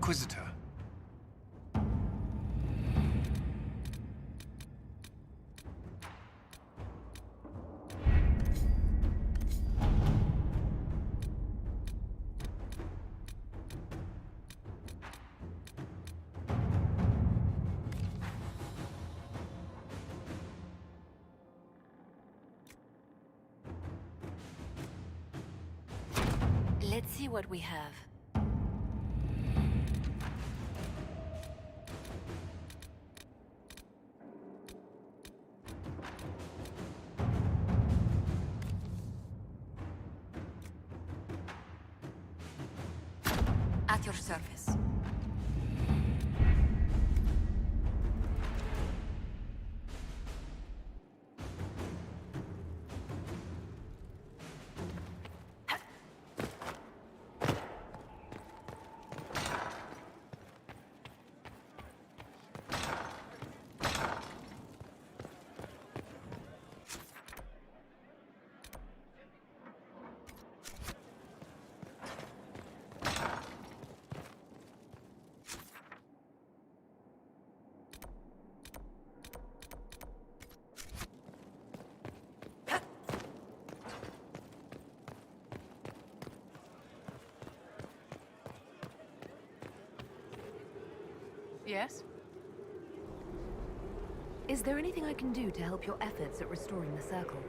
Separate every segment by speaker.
Speaker 1: Inquisitor.
Speaker 2: Let's see what we have. At your service.
Speaker 3: Yes?
Speaker 2: Is there anything I can do to help your efforts at restoring the Circle?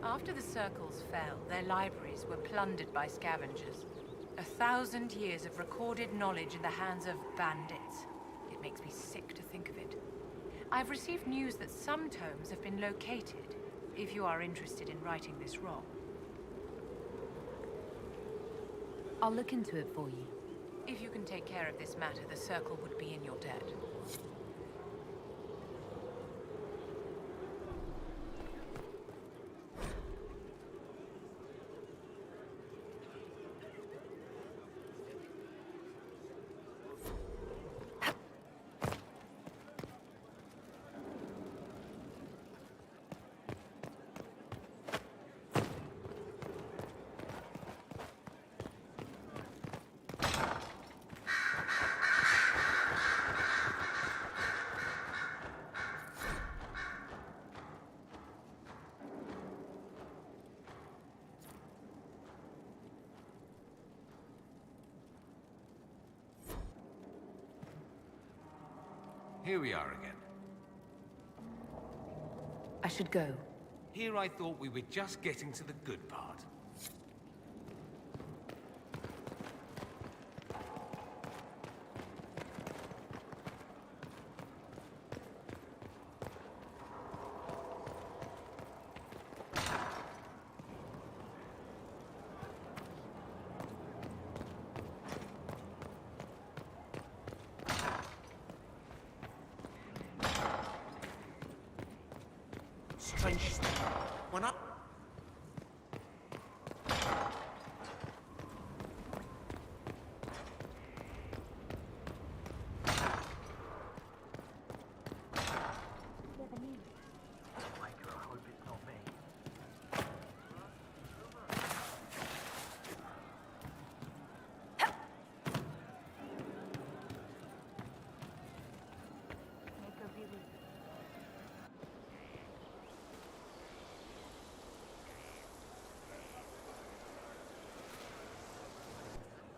Speaker 3: After the Circles fell, their libraries were plundered by scavengers. 1,000 years of recorded knowledge in the hands of bandits. It makes me sick to think of it. I've received news that some tomes have been located, if you are interested in righting this wrong.
Speaker 2: I'll look into it for you.
Speaker 3: If you can take care of this matter, the Circle would be in your debt.
Speaker 1: Here we are again.
Speaker 2: I should go.
Speaker 1: Here I thought we were just getting to the good part. Strange. When I...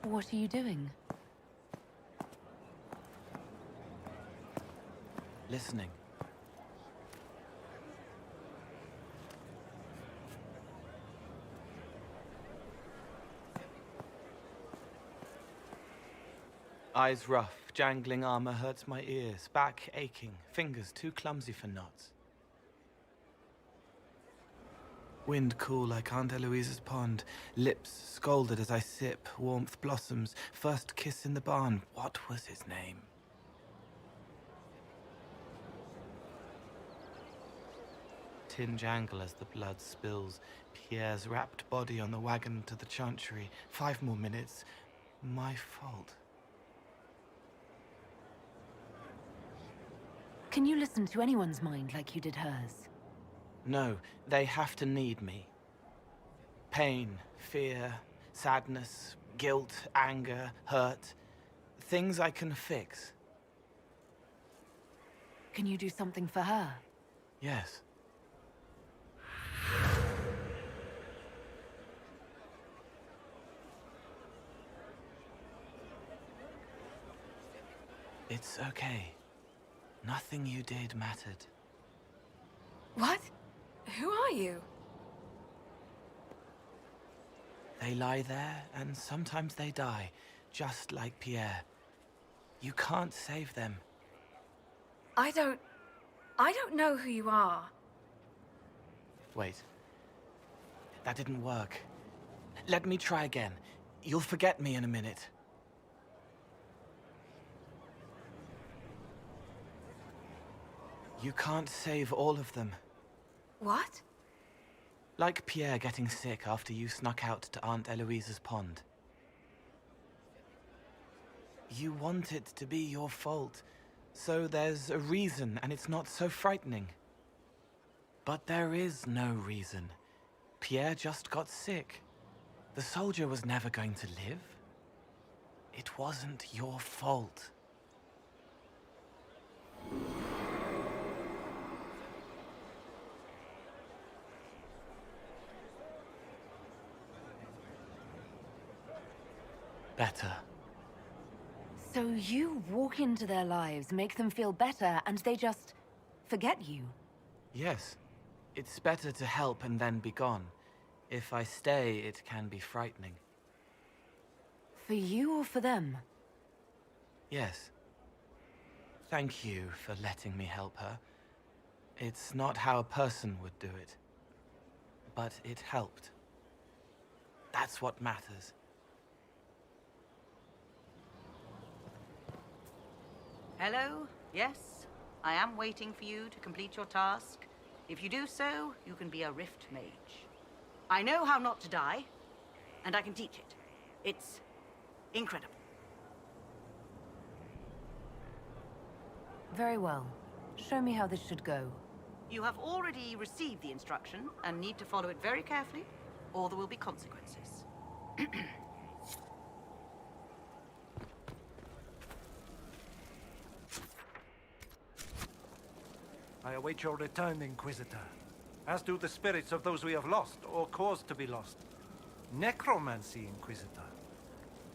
Speaker 2: What are you doing?
Speaker 4: Listening. Eyes rough, jangling armor hurts my ears, back aching, fingers too clumsy for knots. Wind cool like Aunt Eloise's pond, lips scalded as I sip, warmth blossoms, first kiss in the barn. What was his name? Tin jangle as the blood spills, Pierre's wrapped body on the wagon to the chantry. 5 more minutes. My fault.
Speaker 2: Can you listen to anyone's mind like you did hers?
Speaker 4: No, they have to need me. Pain, fear, sadness, guilt, anger, hurt. things I can fix.
Speaker 2: Can you do something for her?
Speaker 4: Yes. It's okay. Nothing you did mattered.
Speaker 5: What? Who are you?
Speaker 4: They lie there, and sometimes they die, just like Pierre. You can't save them.
Speaker 5: I don't know who you are.
Speaker 4: Wait. That didn't work. Let me try again. You'll forget me in a minute. You can't save all of them.
Speaker 5: What?
Speaker 4: Like Pierre getting sick after you snuck out to Aunt Eloise's pond. You want it to be your fault, so there's a reason and it's not so frightening. But there is no reason. Pierre just got sick. The soldier was never going to live. It wasn't your fault. Better.
Speaker 2: So you walk into their lives, make them feel better, and they just forget you?
Speaker 4: Yes. It's better to help and then be gone. If I stay, it can be frightening.
Speaker 2: For you or for them?
Speaker 4: Yes. Thank you for letting me help her. It's not how a person would do it. But it helped. That's what matters.
Speaker 6: Hello? Yes? I am waiting for you to complete your task. If you do so, you can be a Rift Mage. I know how not to die, and I can teach it. It's incredible.
Speaker 2: Very well. Show me how this should go.
Speaker 6: You have already received the instruction and need to follow it very carefully, or there will be consequences.
Speaker 7: I await your return, Inquisitor. As do the spirits of those we have lost, or caused to be lost. Necromancy, Inquisitor.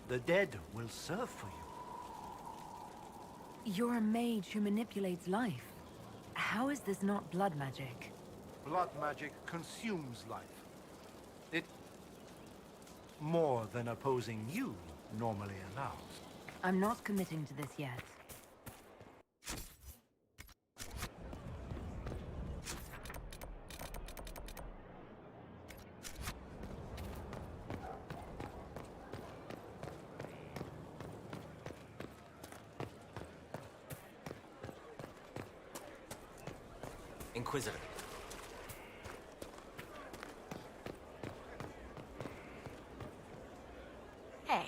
Speaker 7: The dead will serve for you.
Speaker 2: You're a mage who manipulates life. How is this not blood magic?
Speaker 7: Blood magic consumes life. It... more than opposing you normally allows.
Speaker 2: I'm not committing to this yet.
Speaker 1: Inquisitor.
Speaker 5: Hey.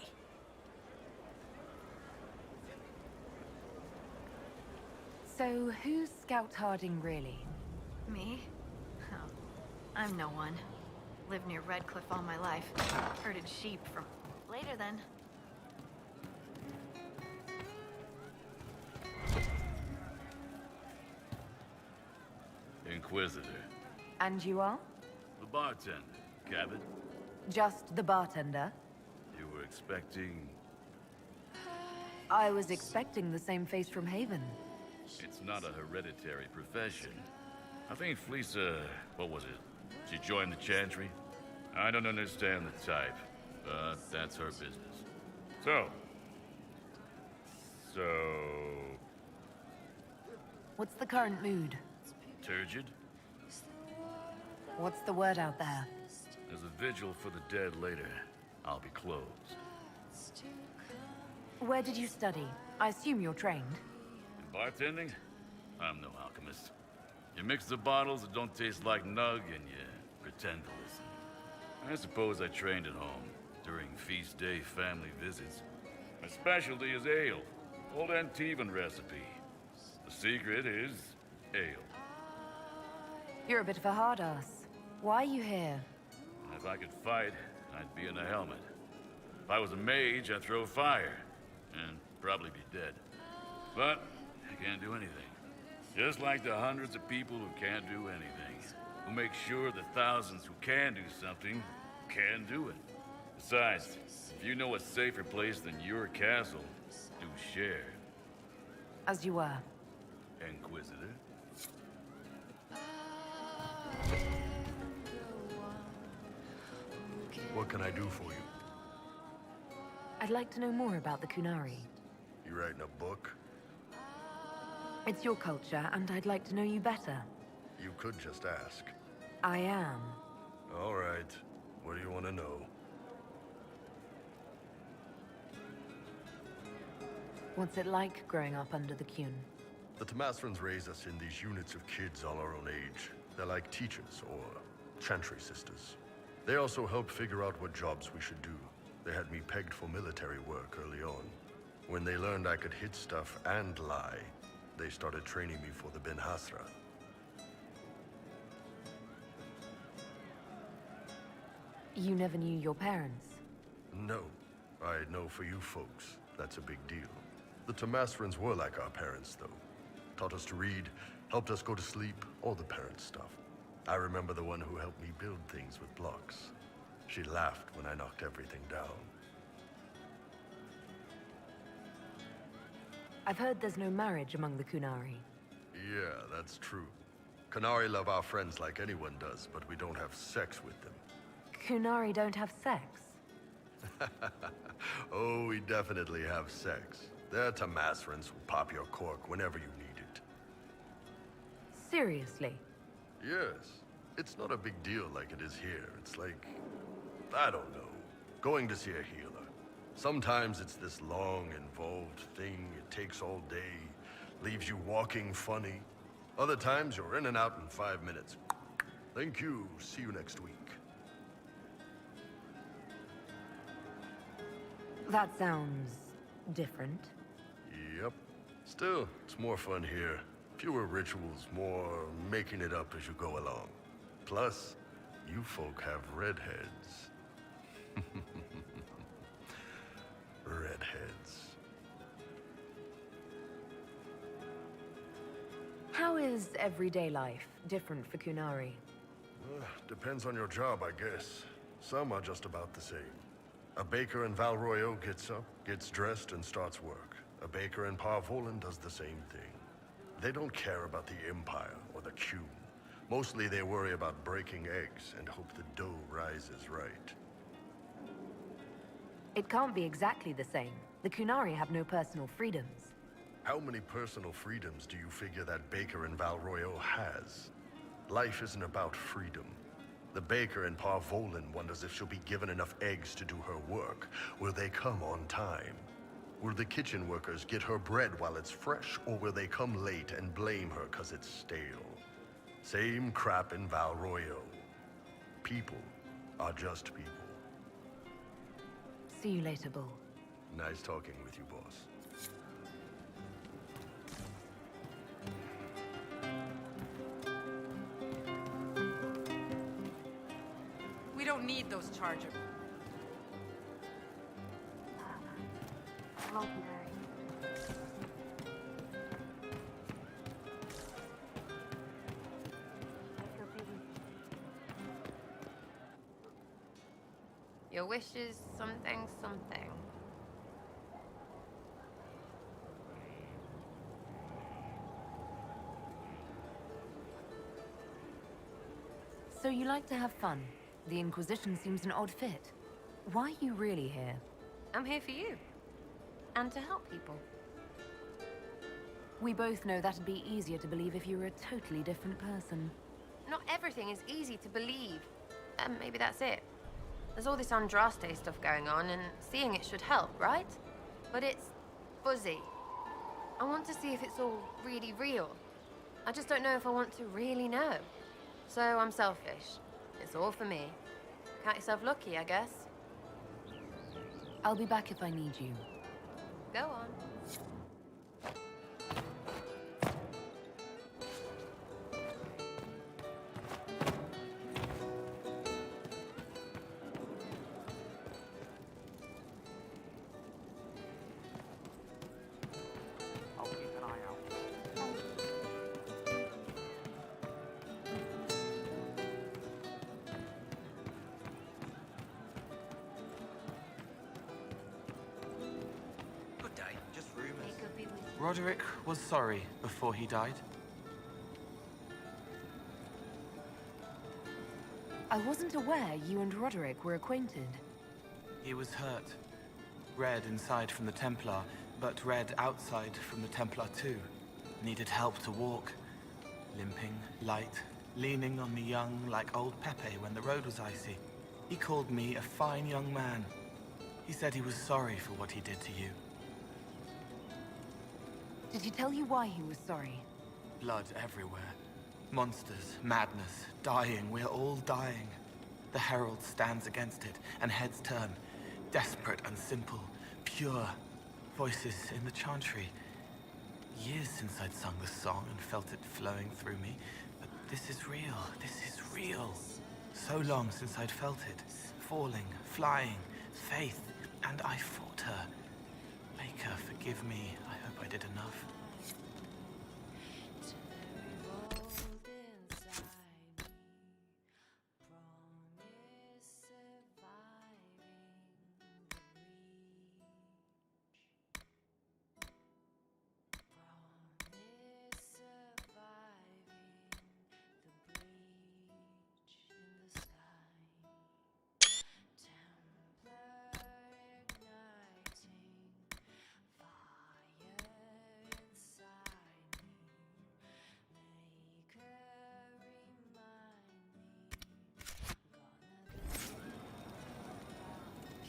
Speaker 2: So, who's Scout Harding really?
Speaker 5: Me? Oh, I'm no one. Lived near Redcliffe all my life. Herded sheep from... Later then.
Speaker 8: Inquisitor.
Speaker 2: And you are?
Speaker 8: The bartender, Cabot.
Speaker 2: Just the bartender?
Speaker 8: You were expecting...
Speaker 2: I was expecting the same face from Haven.
Speaker 8: It's not a hereditary profession. I think Fleesa... what was it? She joined the Chantry? I don't understand the type, but that's her business. So...
Speaker 2: What's the current mood?
Speaker 8: Turgid?
Speaker 2: What's the word out there?
Speaker 8: There's a vigil for the dead later. I'll be closed.
Speaker 2: Where did you study? I assume you're trained.
Speaker 8: In bartending? I'm no alchemist. You mix the bottles that don't taste like nug and you pretend to listen. I suppose I trained at home, during feast day family visits. My specialty is ale. Old Antivan recipe. The secret is ale.
Speaker 2: You're a bit of a hard ass. Why are you here?
Speaker 8: If I could fight, I'd be in a helmet. If I was a mage, I'd throw fire. And probably be dead. But I can't do anything. Just like the hundreds of people who can't do anything. Who make sure the thousands who can do something can do it. Besides, if you know a safer place than your castle, do share.
Speaker 2: As you were.
Speaker 8: Inquisitor.
Speaker 9: What can I do for you?
Speaker 2: I'd like to know more about the Kunari.
Speaker 9: You writing a book?
Speaker 2: It's your culture, and I'd like to know you better.
Speaker 9: You could just ask.
Speaker 2: I am.
Speaker 9: All right. What do you want to know?
Speaker 2: What's it like growing up under the Kun?
Speaker 9: The Tamasrans raise us in these units of kids all our own age. They're like teachers, or chantry sisters. They also help figure out what jobs we should do. They had me pegged for military work early on. When they learned I could hit stuff and lie, they started training me for the Ben Hasra.
Speaker 2: You never knew your parents?
Speaker 9: No. I know for you folks, that's a big deal. The Tamasrans were like our parents, though. Taught us to read, helped us go to sleep, all the parent stuff. I remember the one who helped me build things with blocks. She laughed when I knocked everything down.
Speaker 2: I've heard there's no marriage among the Kunari.
Speaker 9: Yeah, that's true. Kunari love our friends like anyone does, but we don't have sex with them.
Speaker 2: Kunari don't have sex?
Speaker 9: Oh, we definitely have sex. They're Tamasrans who pop your cork whenever you need it.
Speaker 2: Seriously?
Speaker 9: Yes. It's not a big deal like it is here. It's like, I don't know, going to see a healer. Sometimes it's this long, involved thing. It takes all day, leaves you walking funny. Other times you're in and out in 5 minutes. Thank you. See you next week.
Speaker 2: That sounds different.
Speaker 9: Yep. Still, it's more fun here. Fewer rituals, more making it up as you go along. Plus, you folk have redheads. Redheads.
Speaker 2: How is everyday life different for Kunari?
Speaker 9: Depends on your job, I guess. Some are just about the same. A baker in Valroyo gets up, gets dressed, and starts work. A baker in Parvolan does the same thing. They don't care about the Empire or the Q. Mostly they worry about breaking eggs and hope the dough rises right.
Speaker 2: It can't be exactly the same. The Kunari have no personal freedoms.
Speaker 9: How many personal freedoms do you figure that baker in Valroyo has? Life isn't about freedom. The baker in Parvolan wonders if she'll be given enough eggs to do her work. Will they come on time? Will the kitchen workers get her bread while it's fresh, or will they come late and blame her 'cause it's stale? Same crap in Valroyo. People are just people.
Speaker 2: See you later, Bull.
Speaker 9: Nice talking with you, boss.
Speaker 3: We don't need those chargers.
Speaker 5: Your wish is something, something.
Speaker 2: So you like to have fun. The Inquisition seems an odd fit. Why are you really here?
Speaker 5: I'm here for you. And to help people.
Speaker 2: We both know that'd be easier to believe if you were a totally different person.
Speaker 5: Not everything is easy to believe. And maybe that's it. There's all this Andraste stuff going on, and seeing it should help, right? But it's fuzzy. I want to see if it's all really real. I just don't know if I want to really know. So I'm selfish. It's all for me. Count yourself lucky, I guess.
Speaker 2: I'll be back if I need you.
Speaker 5: Go on.
Speaker 4: Roderick was sorry before he died.
Speaker 2: I wasn't aware you and Roderick were acquainted.
Speaker 4: He was hurt. Red inside from the Templar, but red outside from the Templar too. Needed help to walk. Limping, light, leaning on the young like old Pepe when the road was icy. He called me a fine young man. He said he was sorry for what he did to you.
Speaker 2: Did he tell you why he was sorry?
Speaker 4: Blood everywhere. Monsters, madness, dying, we're all dying. The Herald stands against it, and heads turn. Desperate and simple, pure. Voices in the chantry. Years since I'd sung the song and felt it flowing through me, but this is real, this is real. So long since I'd felt it. Falling, flying, faith, and I fought her. Make her forgive me. I hope I did enough.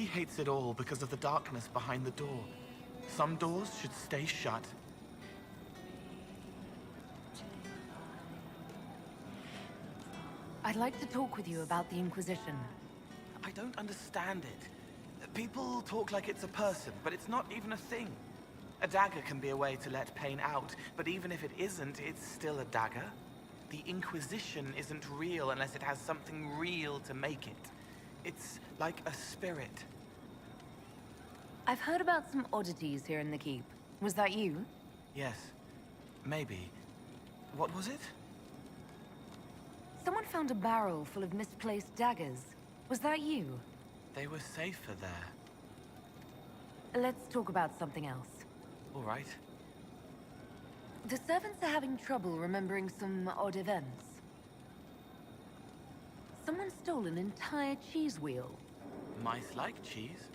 Speaker 4: He hates it all because of the darkness behind the door. Some doors should stay shut.
Speaker 2: I'd like to talk with you about the Inquisition.
Speaker 4: I don't understand it. People talk like it's a person, but it's not even a thing. A dagger can be a way to let pain out, but even if it isn't, it's still a dagger. The Inquisition isn't real unless it has something real to make it. It's like a spirit.
Speaker 2: I've heard about some oddities here in the keep. Was that you?
Speaker 4: Yes. Maybe. What was it?
Speaker 2: Someone found a barrel full of misplaced daggers. Was that you?
Speaker 4: They were safer there.
Speaker 2: Let's talk about something else.
Speaker 4: All right.
Speaker 2: The servants are having trouble remembering some odd events. Someone stole an entire cheese wheel.
Speaker 4: Mice like cheese.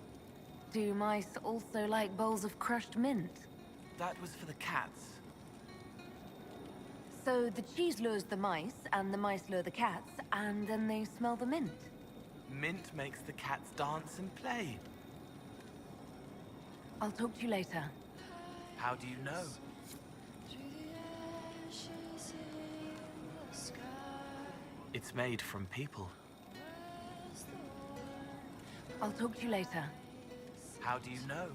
Speaker 2: Do mice also like bowls of crushed mint?
Speaker 4: That was for the cats.
Speaker 2: So the cheese lures the mice, and the mice lure the cats, and then they smell the mint.
Speaker 4: Mint makes the cats dance and play.
Speaker 2: I'll talk to you later.
Speaker 4: How do you know? It's made from people.
Speaker 2: I'll talk to you later.
Speaker 4: How do you know?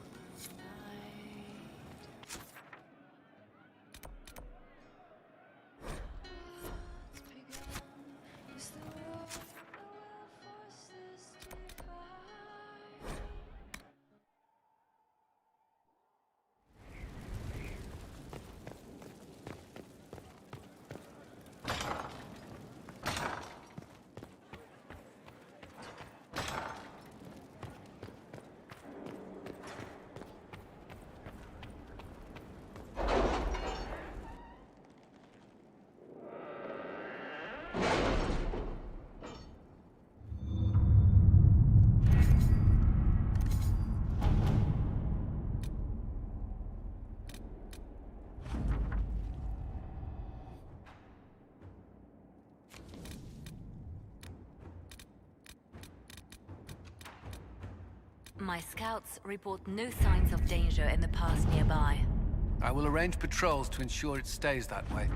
Speaker 10: My scouts report no signs of danger in the pass nearby.
Speaker 11: I will arrange patrols to ensure it stays that way.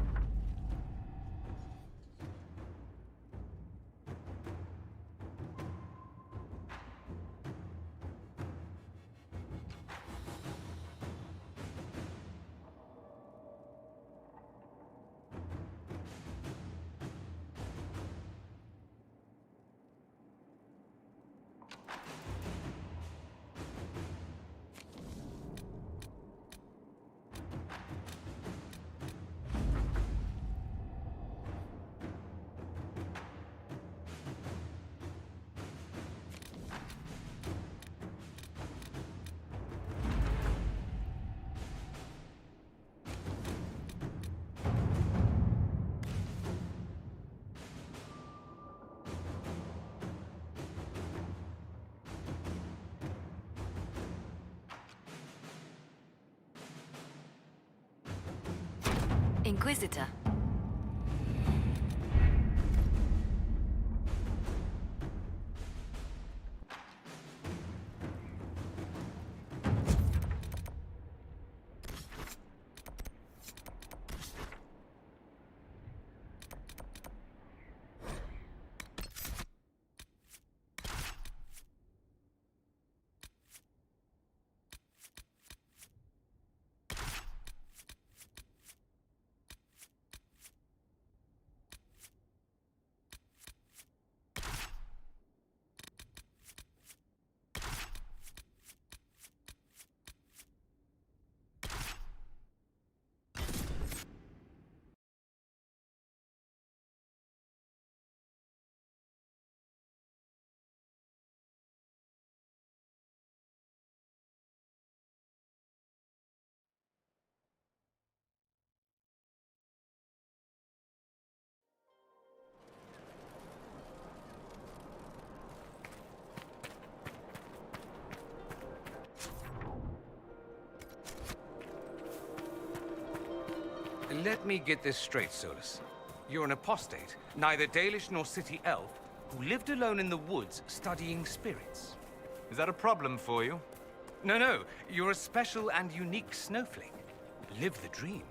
Speaker 10: Inquisitor.
Speaker 1: Let me get this straight, Solus. You're an apostate, neither Dalish nor city elf, who lived alone in the woods studying spirits. Is that a problem for you? No, no. You're a special and unique snowflake. Live the dream.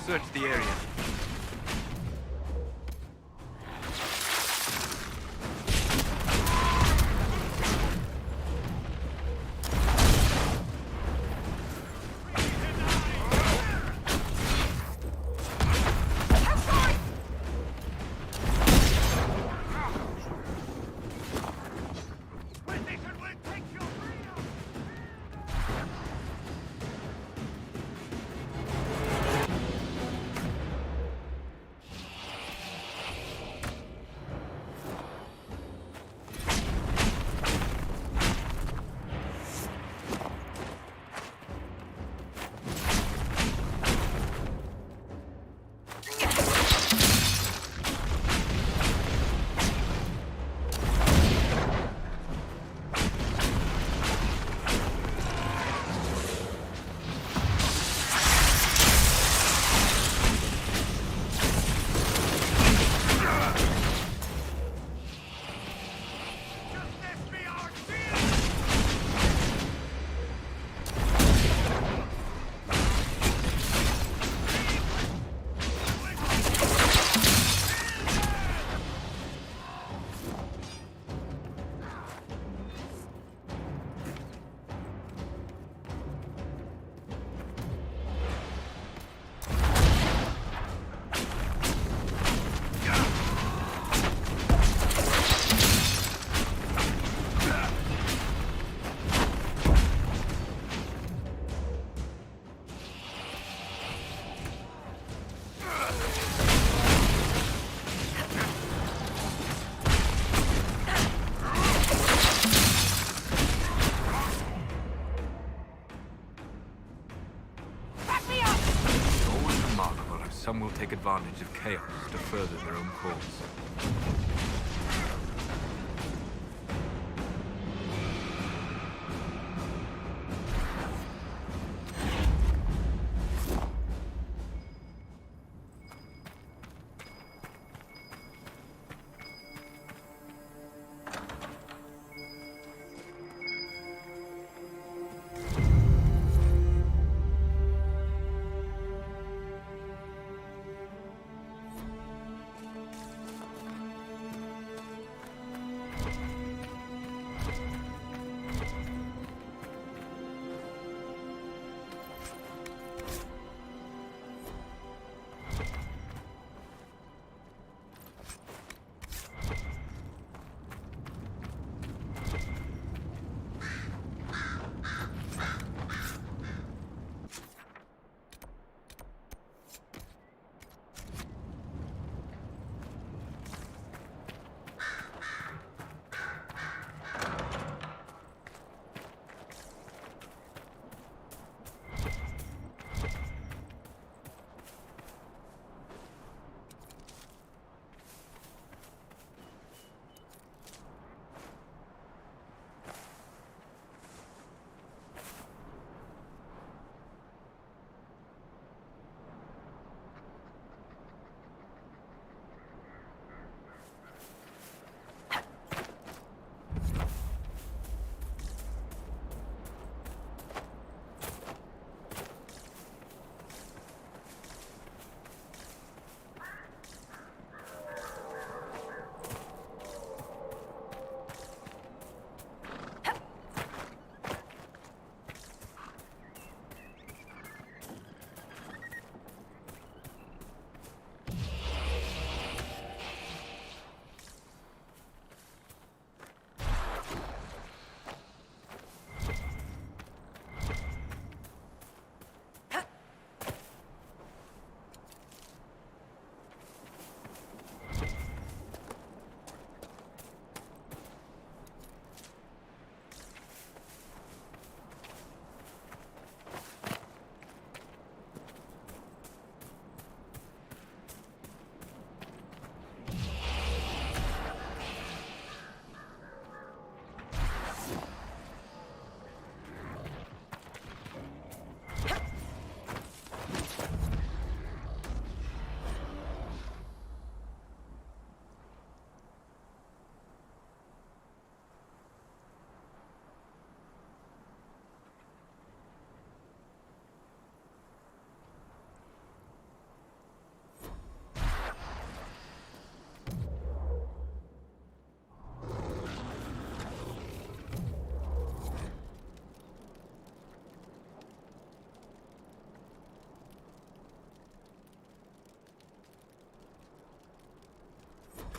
Speaker 4: Search the area.
Speaker 12: Some will take advantage of chaos to further their own cause.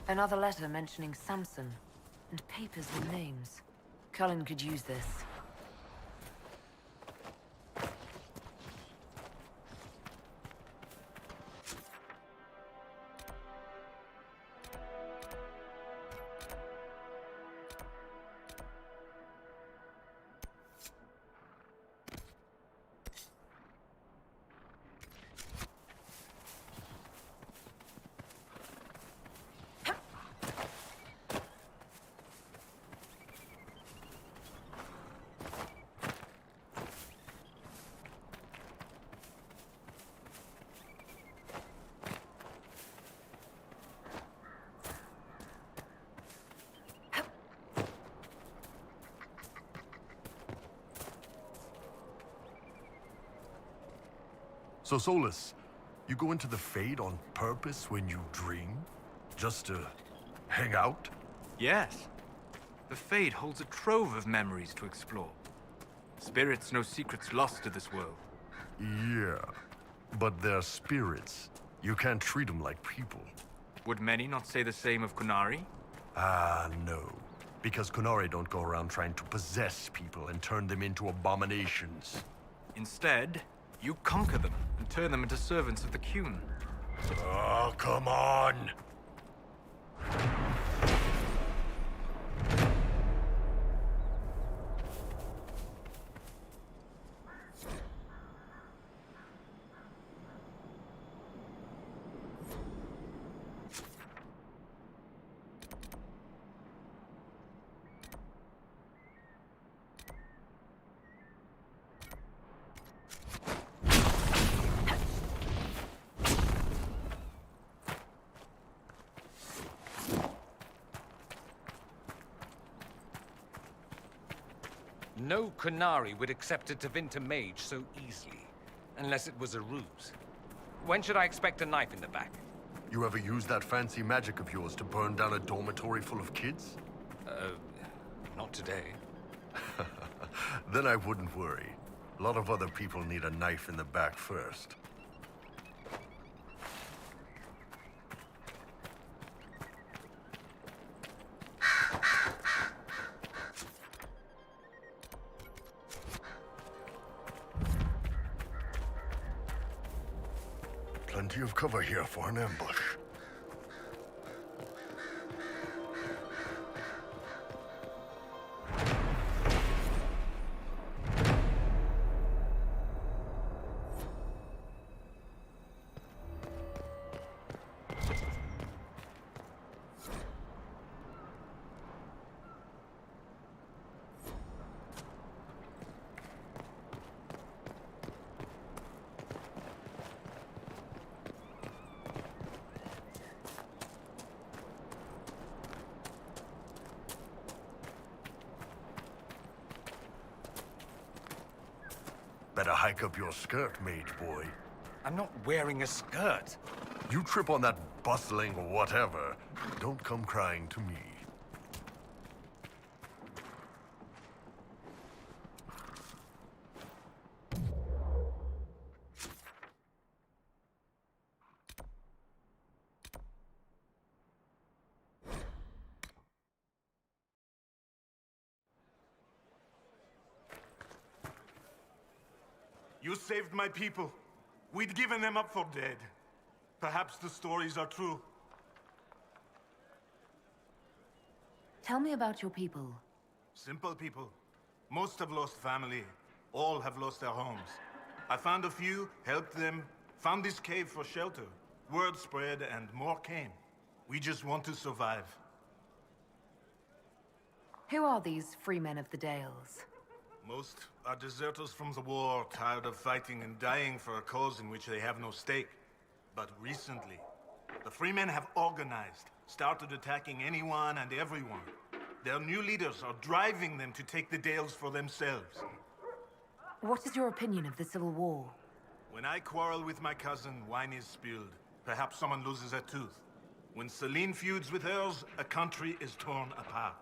Speaker 2: Another letter mentioning Samson, and papers with names. Cullen could use this.
Speaker 9: So, Solus, you go into the Fade on purpose when you dream? Just to hang out?
Speaker 12: Yes. The Fade holds a trove of memories to explore. Spirits know secrets lost to this world.
Speaker 9: Yeah, but they're spirits. You can't treat them like people.
Speaker 12: Would many not say the same of Kunari?
Speaker 9: Ah, no. Because Kunari don't go around trying to possess people and turn them into abominations.
Speaker 12: Instead, you conquer them and turn them into servants of the Qun.
Speaker 9: Oh, come on!
Speaker 1: No Kunari would accept a Tevinter mage so easily, unless it was a ruse. When should I expect a knife in the back?
Speaker 9: You ever use that fancy magic of yours to burn down a dormitory full of kids?
Speaker 1: Not today.
Speaker 9: Then I wouldn't worry. A lot of other people need a knife in the back first. Plenty of cover here for an ambush. Better hike up your skirt, mage boy.
Speaker 1: I'm not wearing a skirt.
Speaker 9: You trip on that bustling whatever, don't come crying to me.
Speaker 13: You saved my people. We'd given them up for dead. Perhaps the stories are true.
Speaker 2: Tell me about your people.
Speaker 13: Simple people. Most have lost family. All have lost their homes. I found a few, helped them, found this cave for shelter. Word spread and more came. We just want to survive.
Speaker 2: Who are these free men of the Dales?
Speaker 13: Most are deserters from the war, tired of fighting and dying for a cause in which they have no stake. But recently, the Freemen have organized, started attacking anyone and everyone. Their new leaders are driving them to take the Dales for themselves.
Speaker 2: What is your opinion of the Civil War?
Speaker 13: When I quarrel with my cousin, wine is spilled. Perhaps someone loses a tooth. When Celine feuds with hers, a country is torn apart.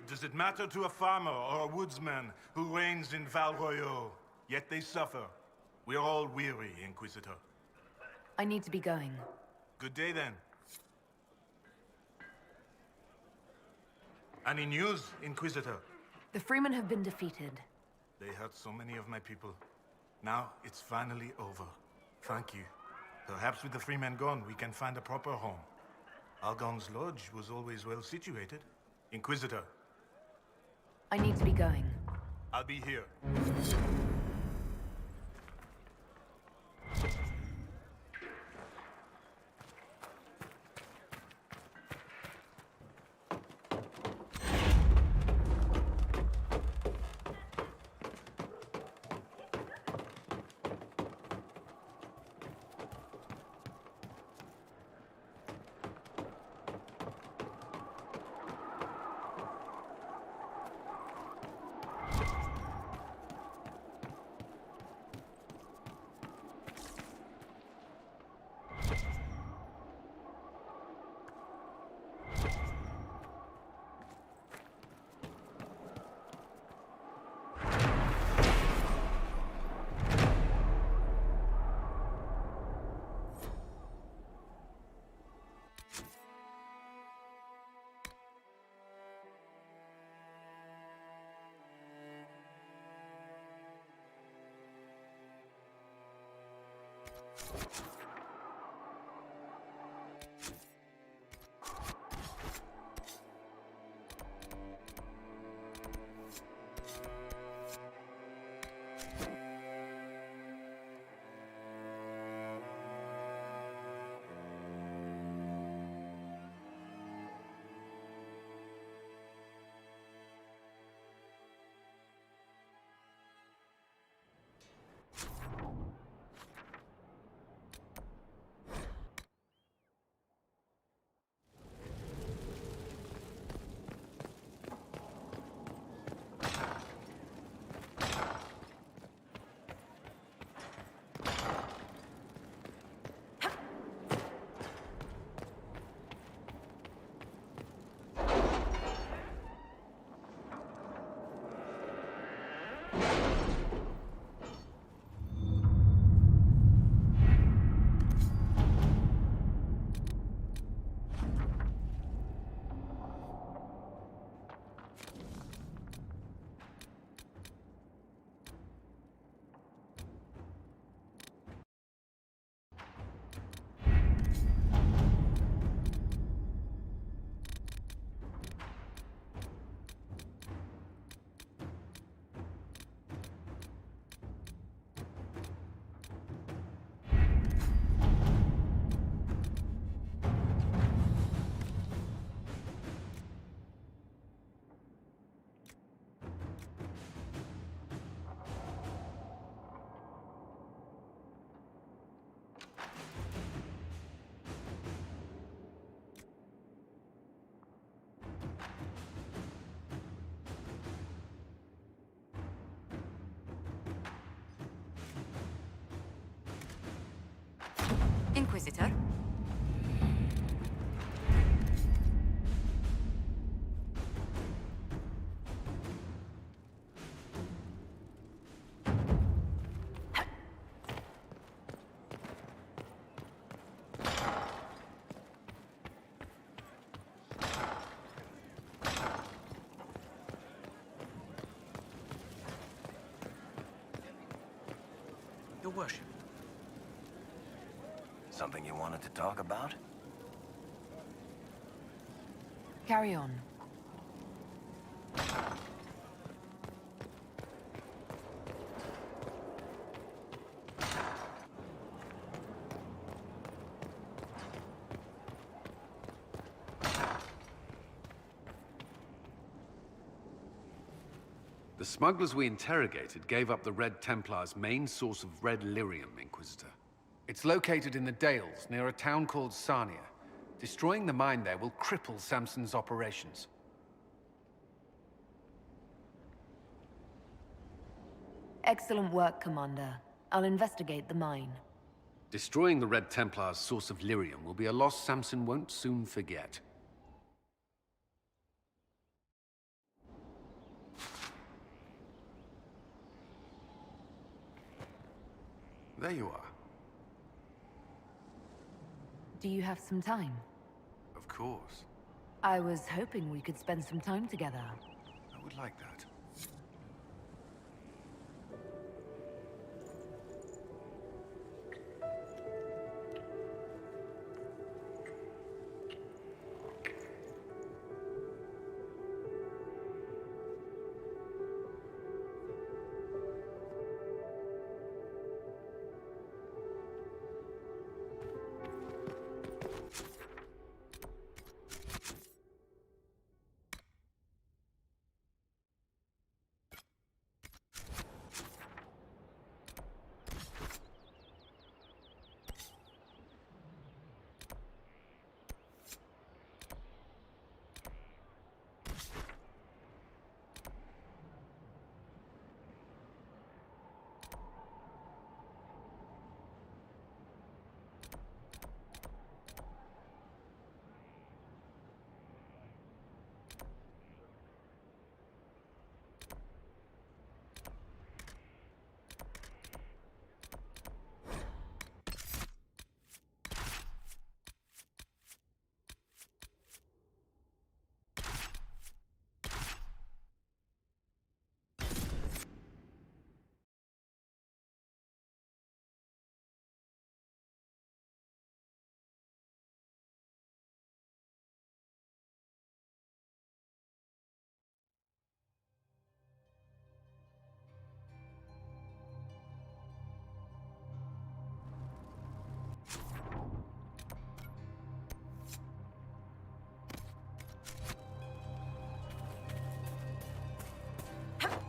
Speaker 13: Does it matter to a farmer or a woodsman who reigns in Val Royeaux? Yet they suffer. We're all weary, Inquisitor.
Speaker 2: I need to be going.
Speaker 13: Good day, then. Any news, Inquisitor?
Speaker 2: The Freemen have been defeated.
Speaker 13: They hurt so many of my people. Now it's finally over. Thank you. Perhaps with the Freemen gone, we can find a proper home. Argon's lodge was always well situated. Inquisitor.
Speaker 2: I need to be going.
Speaker 13: I'll be here.
Speaker 10: Inquisitor?
Speaker 14: Your worship. Something you wanted to talk about?
Speaker 2: Carry on.
Speaker 11: The smugglers we interrogated gave up the Red Templar's main source of red lyrium, Inquisitor. It's located in the Dales, near a town called Sarnia. Destroying the mine there will cripple Samson's operations.
Speaker 2: Excellent work, Commander. I'll investigate the mine.
Speaker 11: Destroying the Red Templar's source of lyrium will be a loss Samson won't soon forget. There you are.
Speaker 2: Do you have some time?
Speaker 11: Of course.
Speaker 2: I was hoping we could spend some time together.
Speaker 12: I would like that.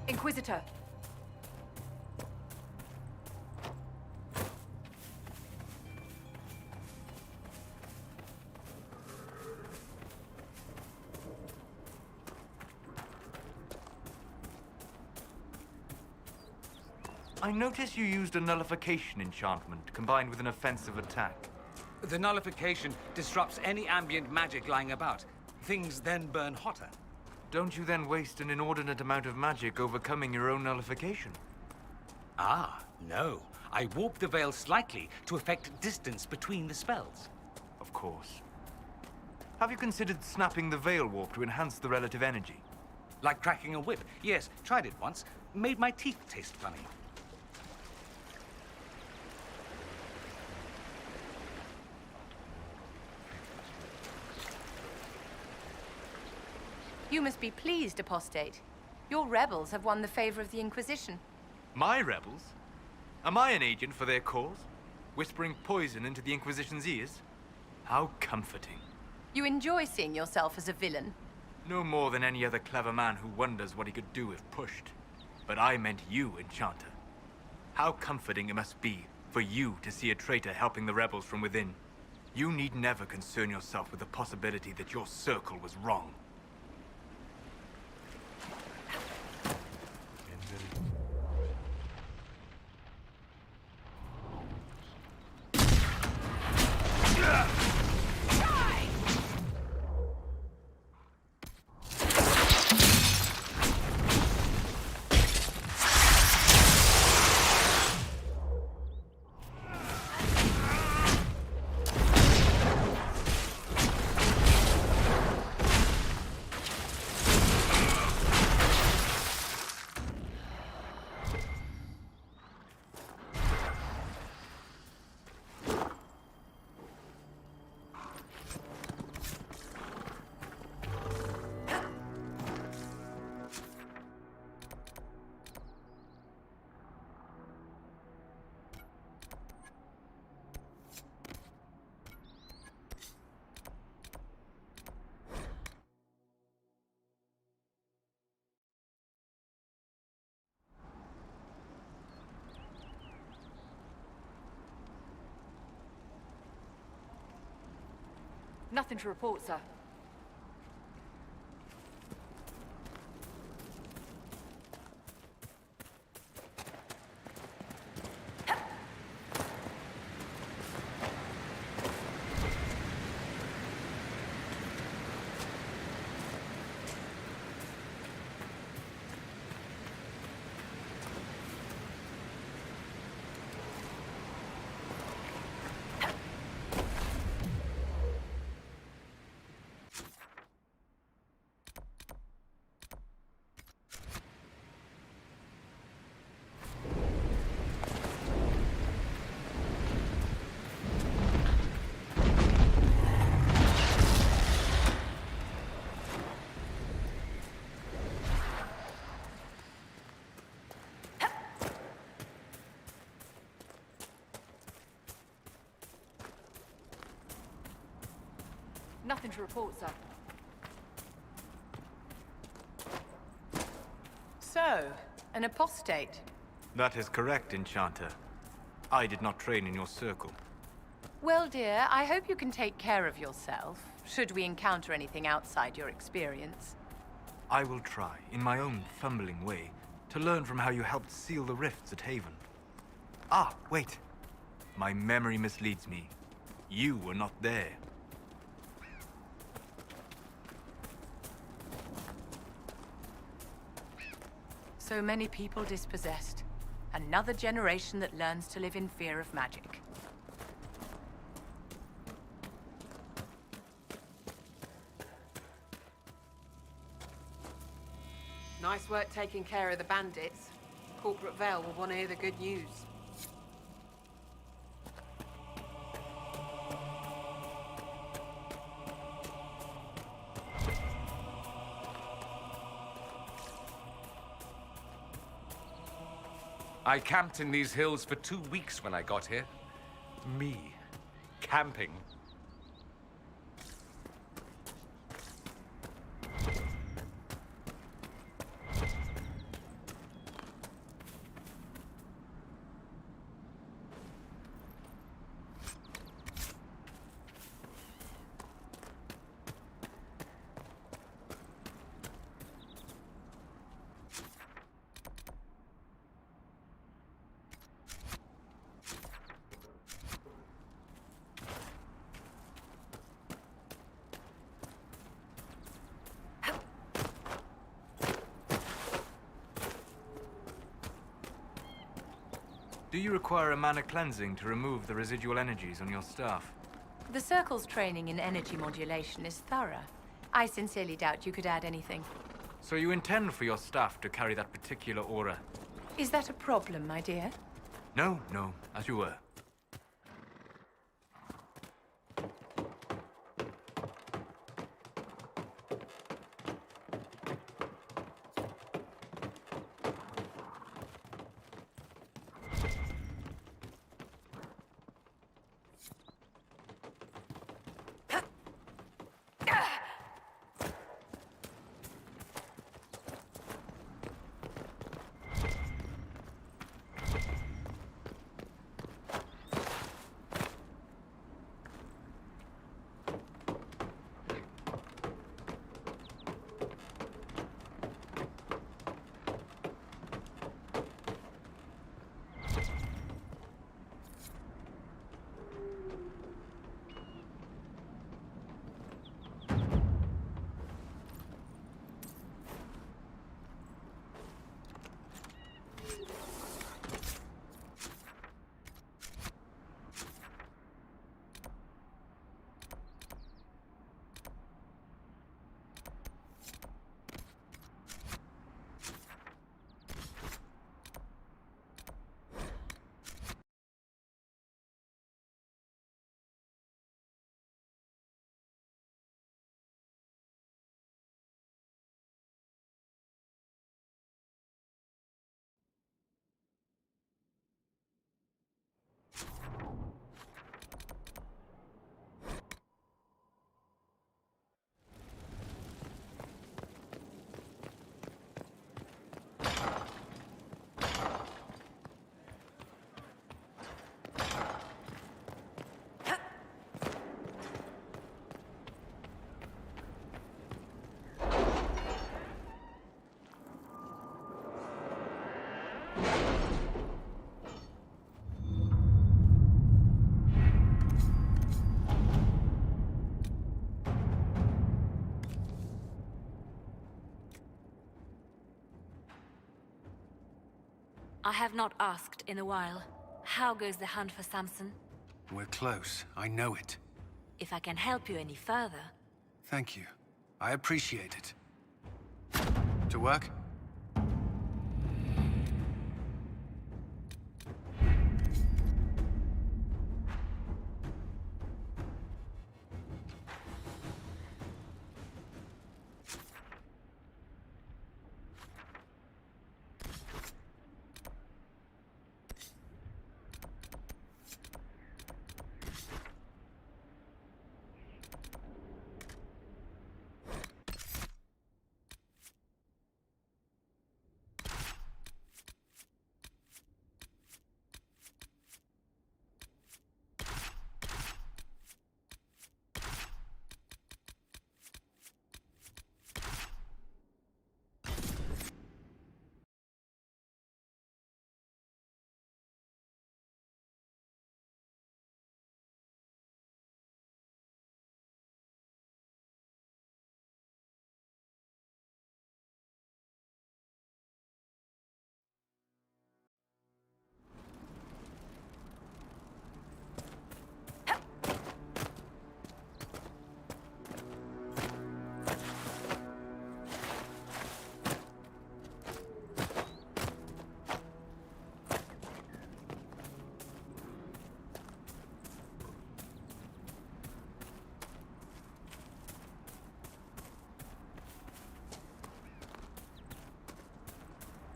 Speaker 3: Inquisitor!
Speaker 12: I notice you used a nullification enchantment combined with an offensive attack.
Speaker 1: The nullification disrupts any ambient magic lying about. Things then burn hotter.
Speaker 12: Don't you then waste an inordinate amount of magic overcoming your own nullification?
Speaker 1: Ah, no. I warp the veil slightly to affect distance between the spells.
Speaker 12: Of course. Have you considered snapping the veil warp to enhance the relative energy?
Speaker 1: Like cracking a whip. Yes, tried it once. Made my teeth taste funny.
Speaker 3: You must be pleased, apostate. Your rebels have won the favor of the Inquisition.
Speaker 12: My rebels? Am I an agent for their cause? Whispering poison into the Inquisition's ears? How comforting.
Speaker 3: You enjoy seeing yourself as a villain.
Speaker 12: No more than any other clever man who wonders what he could do if pushed. But I meant you, Enchanter. How comforting it must be for you to see a traitor helping the rebels from within. You need never concern yourself with the possibility that your circle was wrong.
Speaker 3: Nothing to report, sir. Nothing to report, sir. So, an apostate.
Speaker 12: That is correct, Enchanter. I did not train in your circle.
Speaker 3: Well, dear, I hope you can take care of yourself, should we encounter anything outside your experience.
Speaker 12: I will try, in my own fumbling way, to learn from how you helped seal the rifts at Haven. Ah, wait. My memory misleads me. You were not there.
Speaker 3: So many people dispossessed. Another generation that learns to live in fear of magic.
Speaker 15: Nice work taking care of the bandits. Corporate Vale will want to hear the good news.
Speaker 1: I camped in these hills for 2 weeks when I got here. Me, camping.
Speaker 12: Do you require a mana cleansing to remove the residual energies on your staff?
Speaker 3: The Circle's training in energy modulation is thorough. I sincerely doubt you could add anything.
Speaker 12: So you intend for your staff to carry that particular aura?
Speaker 3: Is that a problem, my dear?
Speaker 12: No, as you were.
Speaker 10: I have not asked in a while. How goes the hunt for Samson?
Speaker 11: We're close. I know it.
Speaker 10: If I can help you any further...
Speaker 11: Thank you. I appreciate it. To work?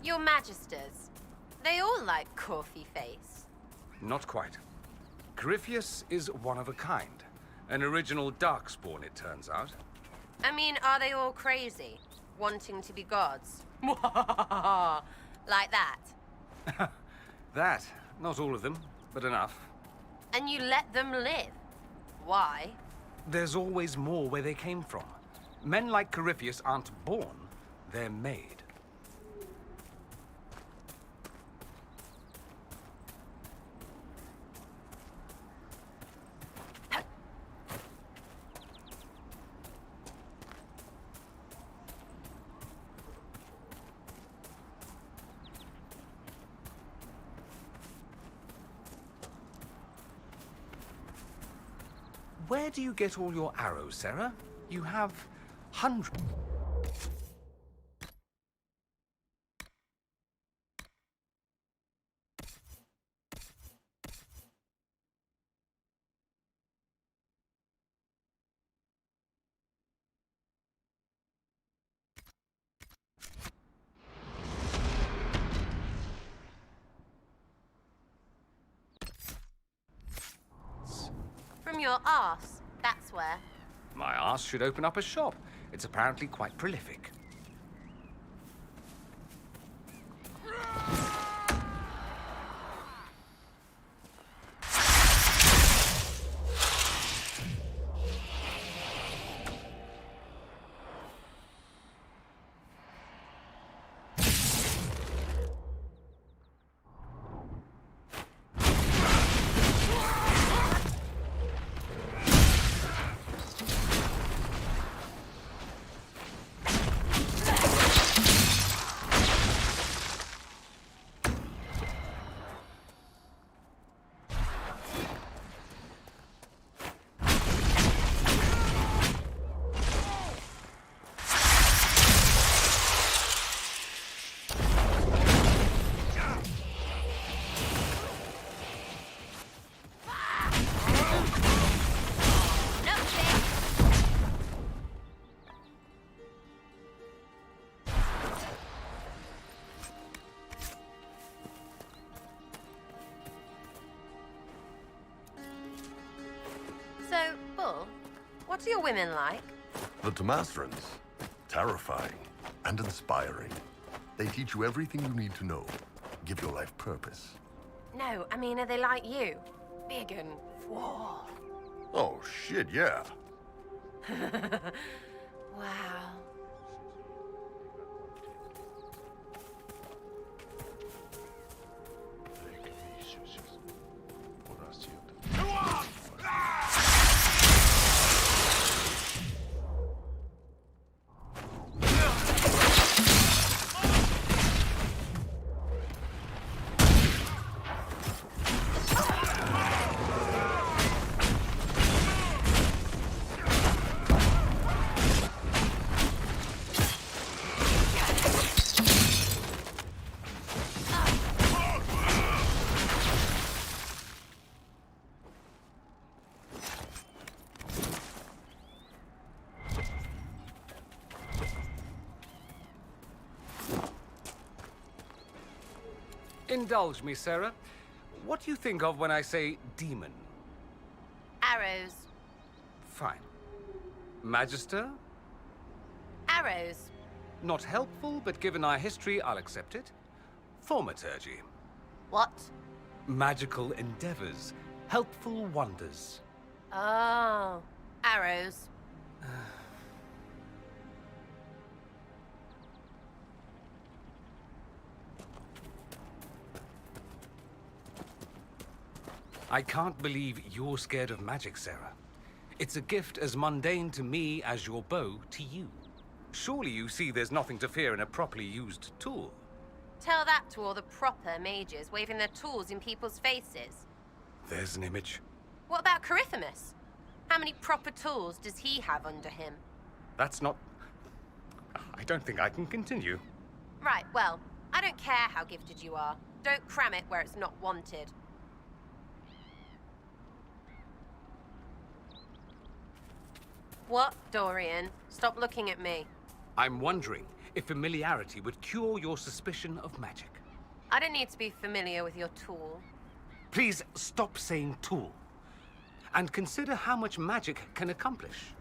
Speaker 5: Your Magisters. They all like coffee face.
Speaker 1: Not quite. Corypheus is one of a kind. An original Darkspawn, it turns out.
Speaker 5: I mean, are they all crazy? Wanting to be gods? Like that?
Speaker 1: That. Not all of them, but enough.
Speaker 5: And you let them live? Why?
Speaker 1: There's always more where they came from. Men like Corypheus aren't born, they're made. Where do you get all your arrows, Sarah? You have hundreds.
Speaker 5: From your arse, that's where.
Speaker 1: My arse should open up a shop. It's apparently quite prolific.
Speaker 5: So, Bull, what are your women like?
Speaker 9: The Tomastrans. Terrifying and inspiring. They teach you everything you need to know. Give your life purpose.
Speaker 5: No, I mean, are they like you? Big and... whoa.
Speaker 9: Oh, shit, yeah.
Speaker 5: Wow.
Speaker 1: Indulge me, Sarah. What do you think of when I say demon?
Speaker 5: Arrows.
Speaker 1: Fine. Magister?
Speaker 5: Arrows.
Speaker 1: Not helpful, but given our history, I'll accept it. Thaumaturgy.
Speaker 5: What?
Speaker 1: Magical endeavors. Helpful wonders.
Speaker 5: Oh. Arrows.
Speaker 1: I can't believe you're scared of magic, Sarah. It's a gift as mundane to me as your bow to you. Surely you see there's nothing to fear in a properly used tool.
Speaker 5: Tell that to all the proper mages waving their tools in people's faces.
Speaker 1: There's an image.
Speaker 5: What about Corypheus? How many proper tools does he have under him?
Speaker 1: That's not... I don't think I can continue.
Speaker 5: Right, well, I don't care how gifted you are. Don't cram it where it's not wanted. What, Dorian? Stop looking at me.
Speaker 1: I'm wondering if familiarity would cure your suspicion of magic.
Speaker 5: I don't need to be familiar with your tool.
Speaker 1: Please stop saying tool, and consider how much magic can accomplish.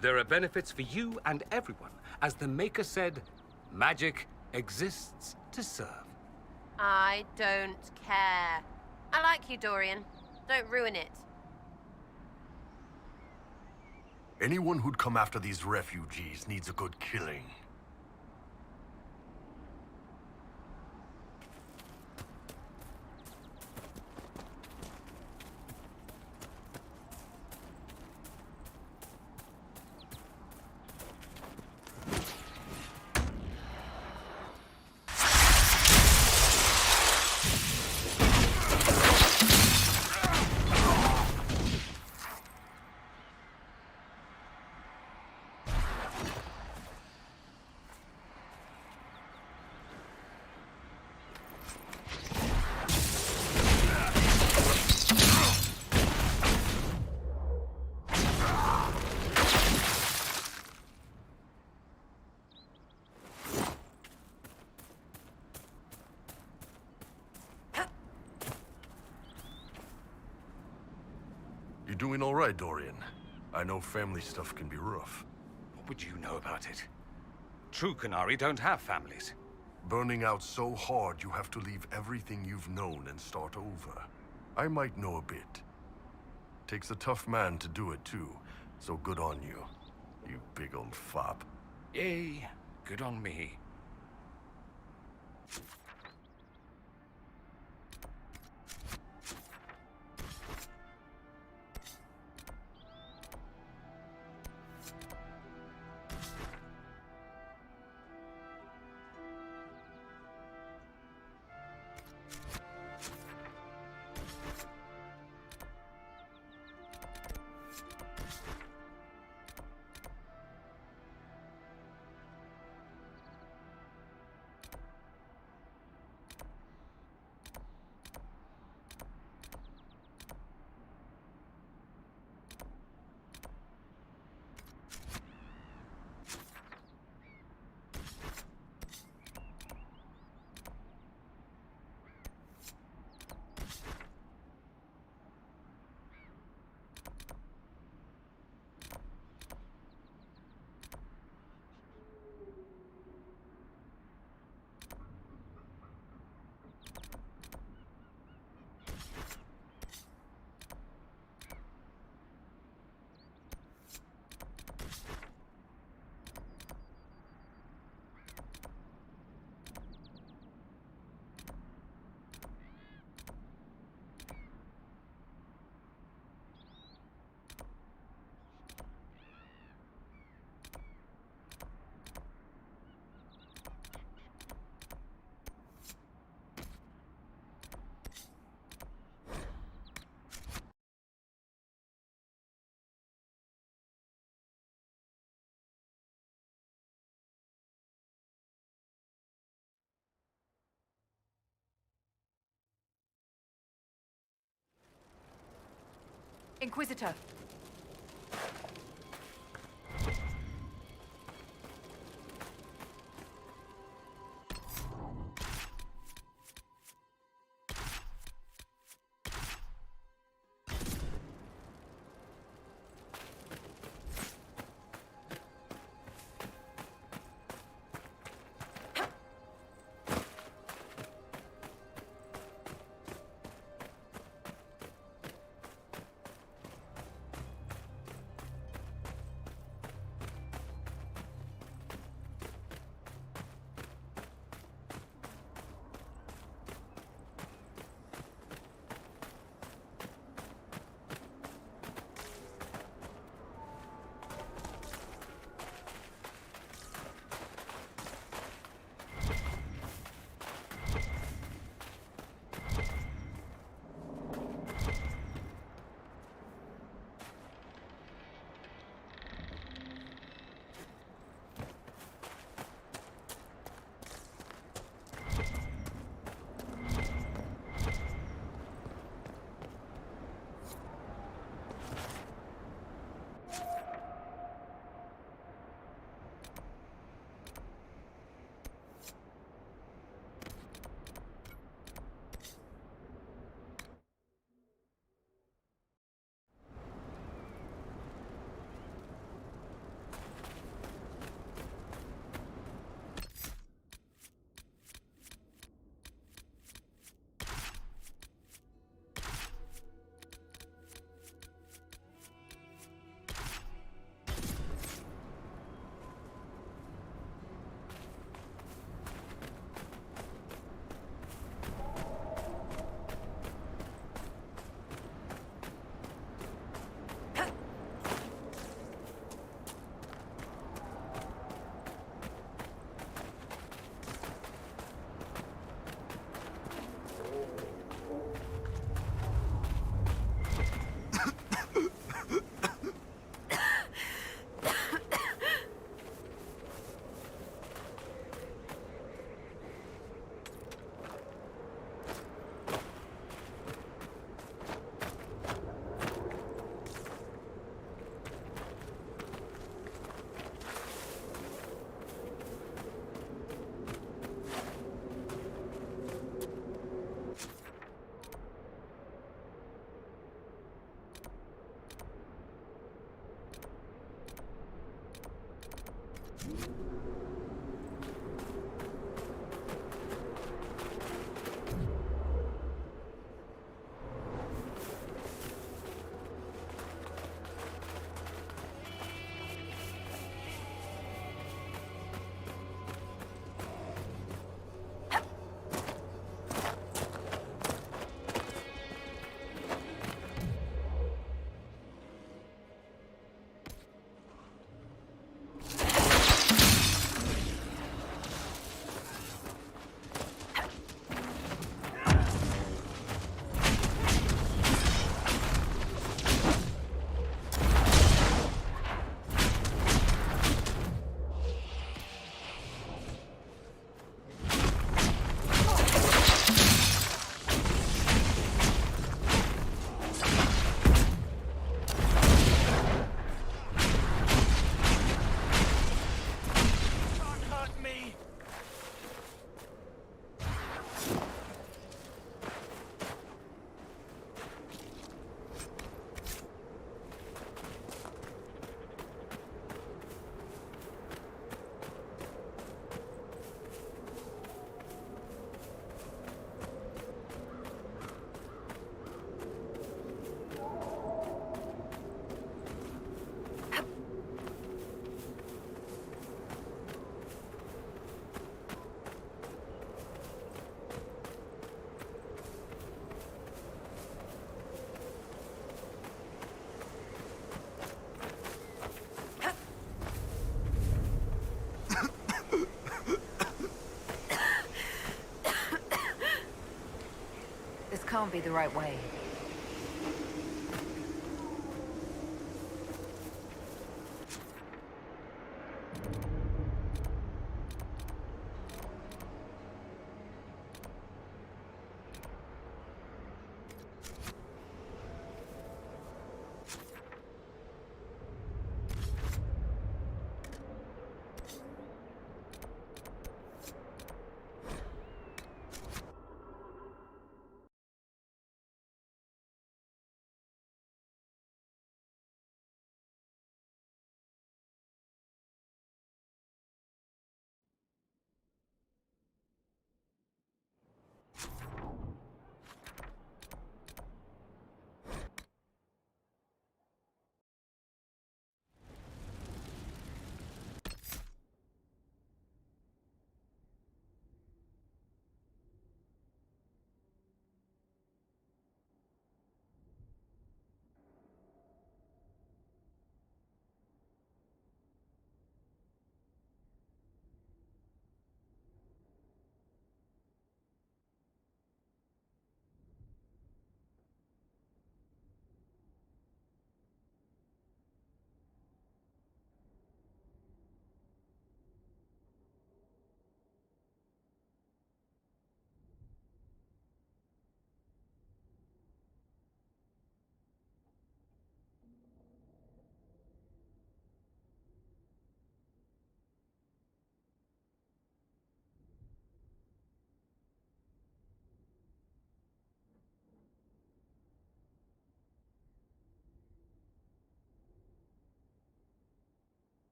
Speaker 1: There are benefits for you and everyone. As the Maker said, magic exists to serve.
Speaker 5: I don't care. I like you, Dorian. Don't ruin it.
Speaker 9: Anyone who'd come after these refugees needs a good killing. You doing all right, Dorian? I know family stuff can be rough.
Speaker 1: What would you know about it? True Qunari don't have families.
Speaker 9: Burning out so hard you have to leave everything you've known and start over. I might know a bit. Takes a tough man to do it too, so good on you. You big old fop.
Speaker 1: Yay, good on me.
Speaker 3: Inquisitor.
Speaker 2: can't be the right way.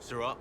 Speaker 12: Sirrah.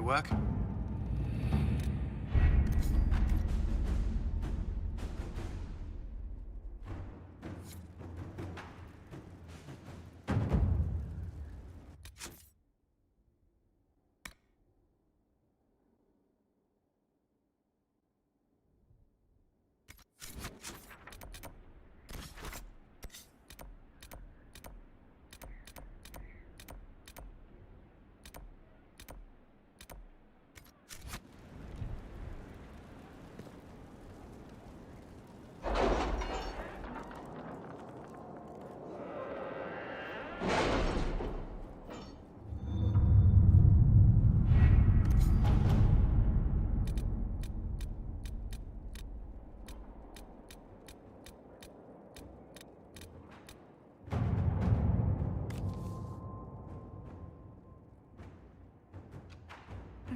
Speaker 11: work?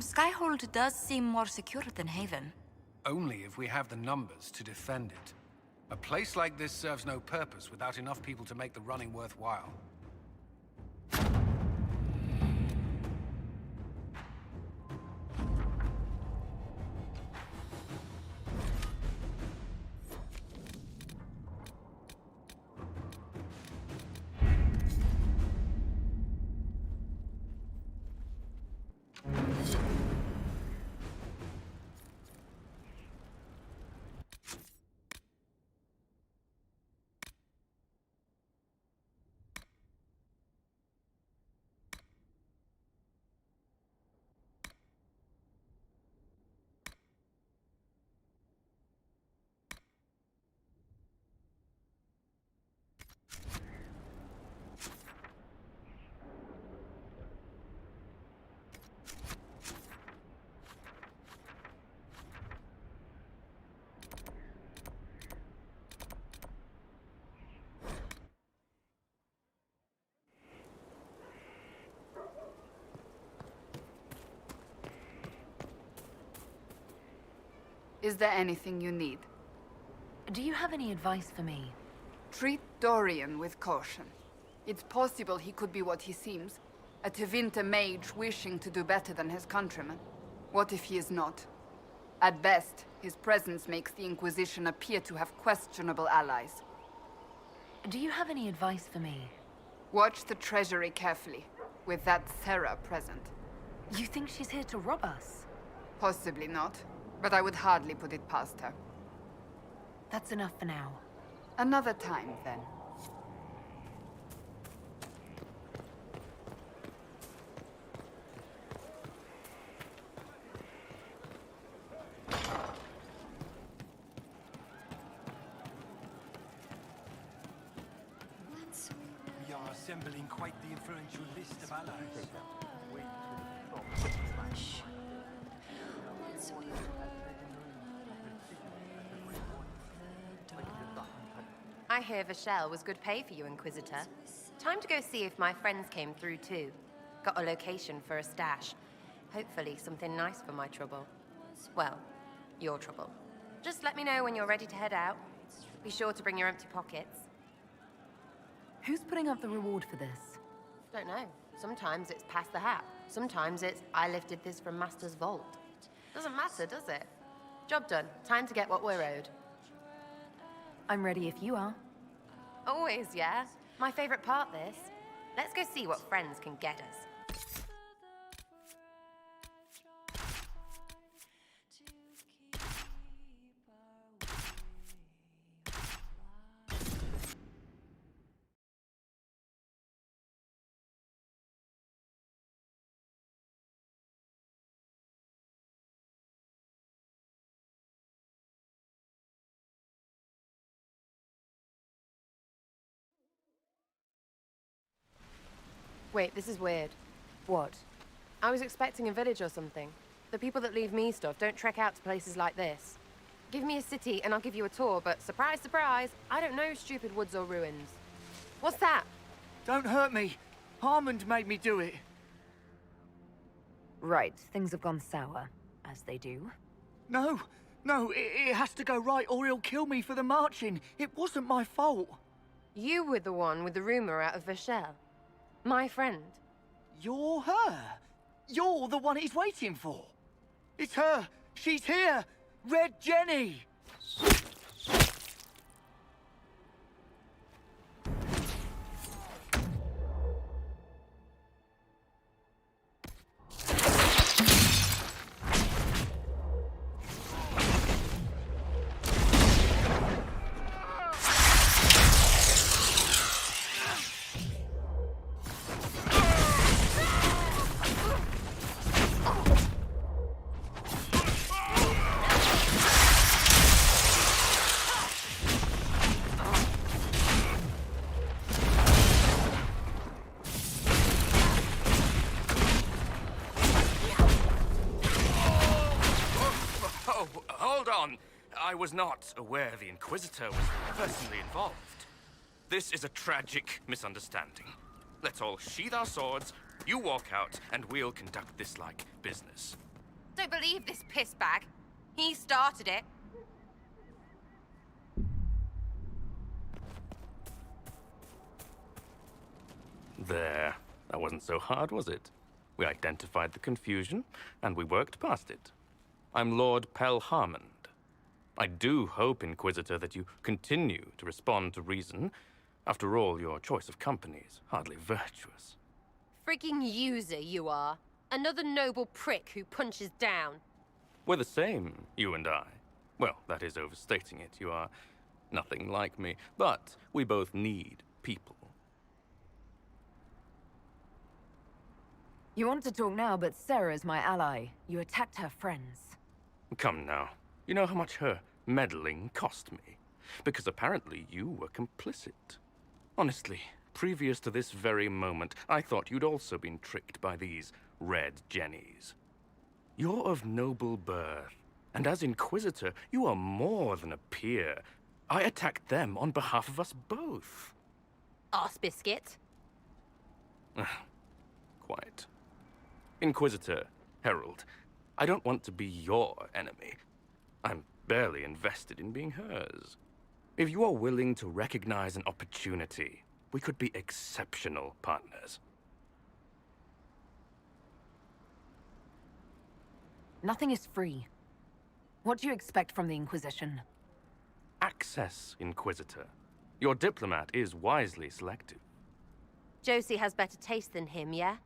Speaker 10: Skyhold does seem more secure than Haven.
Speaker 11: Only if we have the numbers to defend it. A place like this serves no purpose without enough people to make the running worthwhile.
Speaker 16: Is there anything you need?
Speaker 2: Do you have any advice for me?
Speaker 16: Treat Dorian with caution. It's possible he could be what he seems. A Tevinter mage wishing to do better than his countrymen. What if he is not? At best, his presence makes the Inquisition appear to have questionable allies.
Speaker 2: Do you have any advice for me?
Speaker 16: Watch the treasury carefully, with that Sarah present.
Speaker 2: You think she's here to rob us?
Speaker 16: Possibly not, but I would hardly put it past her.
Speaker 2: That's enough for now.
Speaker 16: Another time, then.
Speaker 7: We are assembling quite the influential list of allies.
Speaker 5: I hear Vashel was good pay for you, Inquisitor. Time to go see if my friends came through too. Got a location for a stash. Hopefully something nice for my trouble. Well, your trouble. Just let me know when you're ready to head out. Be sure to bring your empty pockets.
Speaker 2: Who's putting up the reward for this?
Speaker 5: Don't know. Sometimes it's pass the hat. Sometimes it's I lifted this from Master's vault. Doesn't matter, does it? Job done. Time to get what we're owed.
Speaker 2: I'm ready if you are.
Speaker 5: Always, yeah. My favorite part, this. Let's go see what friends can get us. Wait, this is weird.
Speaker 2: What?
Speaker 5: I was expecting a village or something. The people that leave me stuff don't trek out to places like this. Give me a city and I'll give you a tour, but surprise, surprise, I don't know stupid woods or ruins. What's that?
Speaker 17: Don't hurt me. Harmond made me do it.
Speaker 2: Right, things have gone sour, as they do.
Speaker 17: No, it has to go right or he'll kill me for the marching. It wasn't my fault.
Speaker 5: You were the one with the rumor out of Vashel. My friend.
Speaker 17: You're her? You're the one he's waiting for. It's her. She's here. Red Jenny.
Speaker 1: Hold on. I was not aware the Inquisitor was personally involved. This is a tragic misunderstanding. Let's all sheath our swords, you walk out, and we'll conduct this like business.
Speaker 5: Don't believe this piss bag. He started it.
Speaker 1: There. That wasn't so hard, was it? We identified the confusion, and we worked past it. I'm Lord Pelharmond. I do hope, Inquisitor, that you continue to respond to reason. After all, your choice of company is hardly virtuous.
Speaker 5: Freaking user, you are. Another noble prick who punches down.
Speaker 1: We're the same, you and I. Well, that is overstating it. You are nothing like me. But we both need people.
Speaker 2: You want to talk now, but Sarah's my ally. You attacked her friends.
Speaker 1: Come now. You know how much her meddling cost me? Because apparently you were complicit. Honestly, previous to this very moment, I thought you'd also been tricked by these red jennies. You're of noble birth, and as Inquisitor, you are more than a peer. I attacked them on behalf of us both.
Speaker 5: Arse biscuit.
Speaker 1: Quite. Inquisitor, Herald, I don't want to be your enemy. I'm barely invested in being hers. If you are willing to recognize an opportunity, we could be exceptional partners.
Speaker 2: Nothing is free. What do you expect from the Inquisition?
Speaker 1: Access, Inquisitor. Your diplomat is wisely selective.
Speaker 5: Josie has better taste than him, yeah?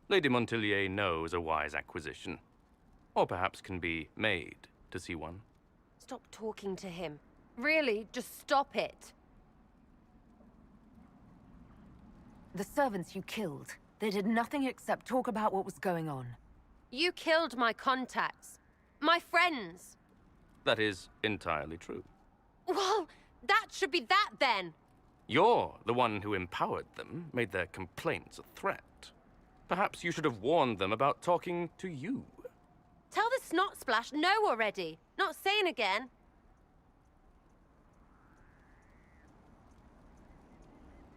Speaker 1: Lady Montillier knows a wise acquisition. Or perhaps can be made to see one.
Speaker 5: Stop talking to him. Really, just stop it.
Speaker 2: The servants you killed, they did nothing except talk about what was going on.
Speaker 5: You killed my contacts. My friends.
Speaker 1: That is entirely true.
Speaker 5: Well, that should be that then.
Speaker 1: You're the one who empowered them, made their complaints a threat. Perhaps you should have warned them about talking to you.
Speaker 5: Tell the snot splash no already. Not saying again.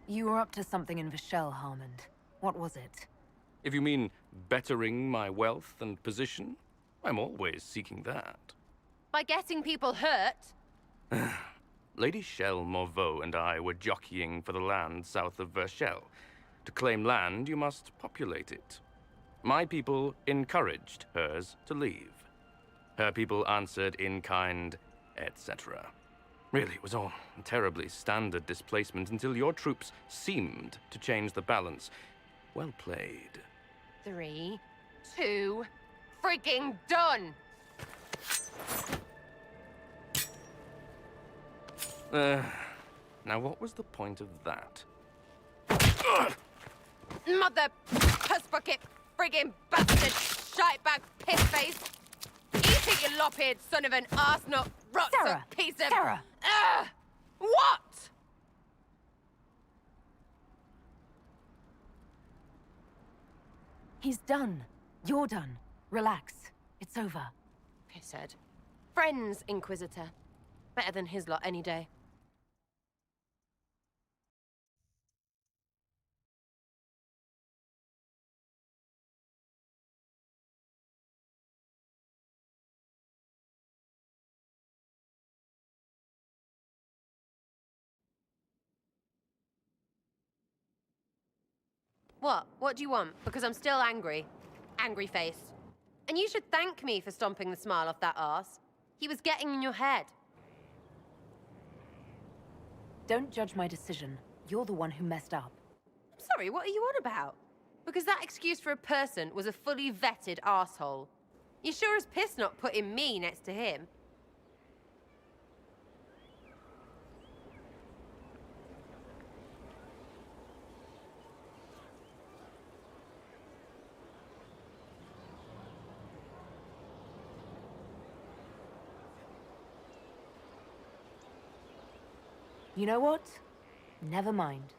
Speaker 2: You were up to something in Vishel, Harmond. What was it?
Speaker 1: If you mean bettering my wealth and position, I'm always seeking that.
Speaker 5: By getting people hurt?
Speaker 1: Lady Shell Morveau and I were jockeying for the land south of Vershel. To claim land, you must populate it. My people encouraged hers to leave. Her people answered in kind, etc. Really, it was all terribly standard displacement until your troops seemed to change the balance. Well played.
Speaker 5: 3, 2, freaking done!
Speaker 1: Now what was the point of that?
Speaker 5: Mother puss bucket, friggin' bastard, shitebag, piss face. Eat it, you lop-eared son of an arsenal, rots
Speaker 2: Sarah!
Speaker 5: a piece of...
Speaker 2: Sarah!
Speaker 5: What?
Speaker 2: He's done. You're done. Relax. It's over.
Speaker 5: Pisshead. Friends, Inquisitor. Better than his lot any day. What? What do you want? Because I'm still angry. angry face. And you should thank me for stomping the smile off that arse. He was getting in your head.
Speaker 2: Don't judge my decision. You're the one who messed up.
Speaker 5: Sorry, what are you on about? Because that excuse for a person was a fully vetted arsehole. You sure as piss not putting me next to him.
Speaker 2: You know what? Never mind.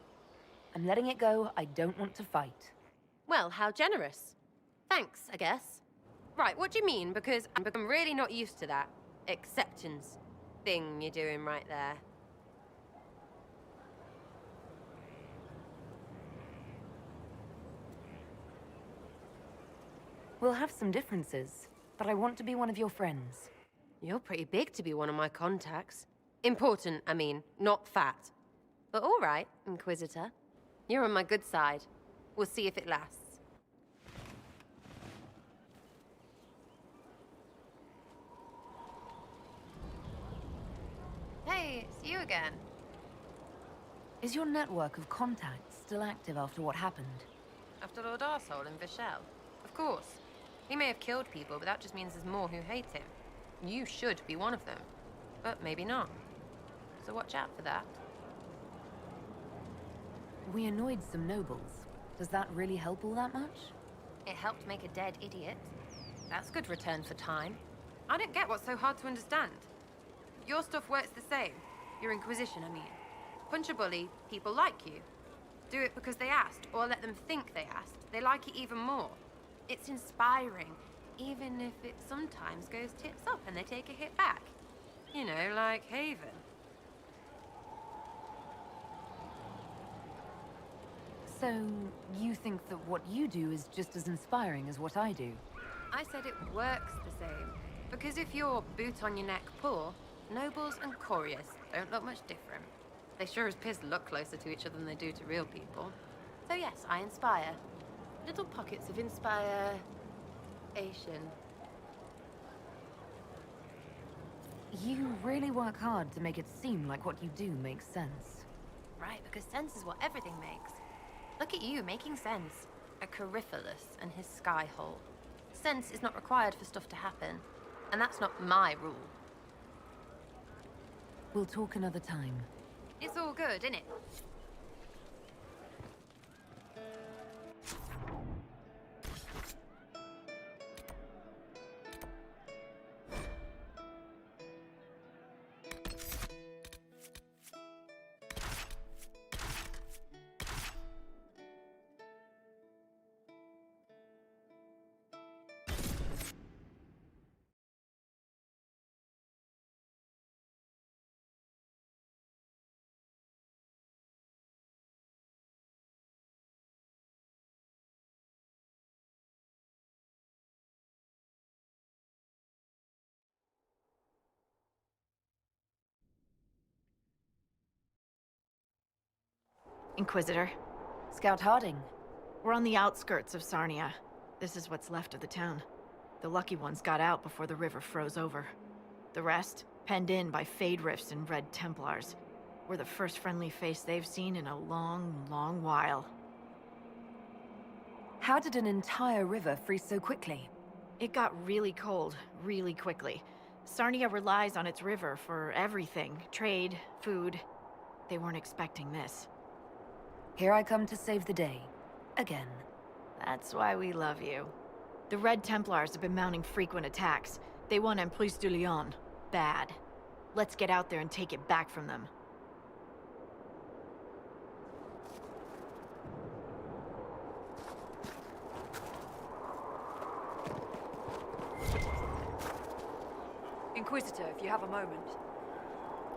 Speaker 2: I'm letting it go. I don't want to fight.
Speaker 5: Well, how generous. Thanks, I guess. Right, what do you mean? Because I'm really not used to that acceptance thing you're doing right there.
Speaker 2: We'll have some differences, but I want to be one of your friends.
Speaker 5: You're pretty big to be one of my contacts. Important, I mean, not fat. But all right, Inquisitor. You're on my good side. We'll see if it lasts. Hey, it's you again.
Speaker 2: Is your network of contacts still active after what happened?
Speaker 5: After Lord Arsehole and Vishal? Of course. He may have killed people, but that just means there's more who hate him. You should be one of them. But maybe not. So watch out for that.
Speaker 2: We annoyed some nobles. Does that really help all that much?
Speaker 5: It helped make a dead idiot. That's good return for time. I don't get what's so hard to understand. Your stuff works the same. Your Inquisition, I mean. Punch a bully, people like you. Do it because they asked, or let them think they asked. They like it even more. It's inspiring, even if it sometimes goes tits up and they take a hit back. You know, like Haven.
Speaker 2: So, you think that what you do is just as inspiring as what I do?
Speaker 5: I said it works the same. Because if you're boot on your neck poor, nobles and couriers don't look much different. They sure as piss look closer to each other than they do to real people. So yes, I inspire. Little pockets of inspiration.
Speaker 2: You really work hard to make it seem like what you do makes sense.
Speaker 5: Right, because sense is what everything makes. Look at you, making sense. A Coryphilus and his skyhole. Sense is not required for stuff to happen. And that's not my rule.
Speaker 2: We'll talk another time.
Speaker 5: It's all good, innit?
Speaker 18: Inquisitor.
Speaker 2: Scout Harding.
Speaker 18: We're on the outskirts of Sarnia. This is what's left of the town. The lucky ones got out before the river froze over. The rest, penned in by Fade Rifts and Red Templars. We're the first friendly face they've seen in a long, long while.
Speaker 2: How did an entire river freeze so quickly?
Speaker 18: It got really cold, really quickly. Sarnia relies on its river for everything. Trade, food. They weren't expecting this.
Speaker 2: Here I come to save the day. Again.
Speaker 18: That's why we love you. The Red Templars have been mounting frequent attacks. They want Emprise de Lyon. Bad. Let's get out there and take it back from them.
Speaker 3: Inquisitor, if you have a moment.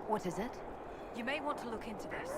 Speaker 2: What is it?
Speaker 3: You may want to look into this.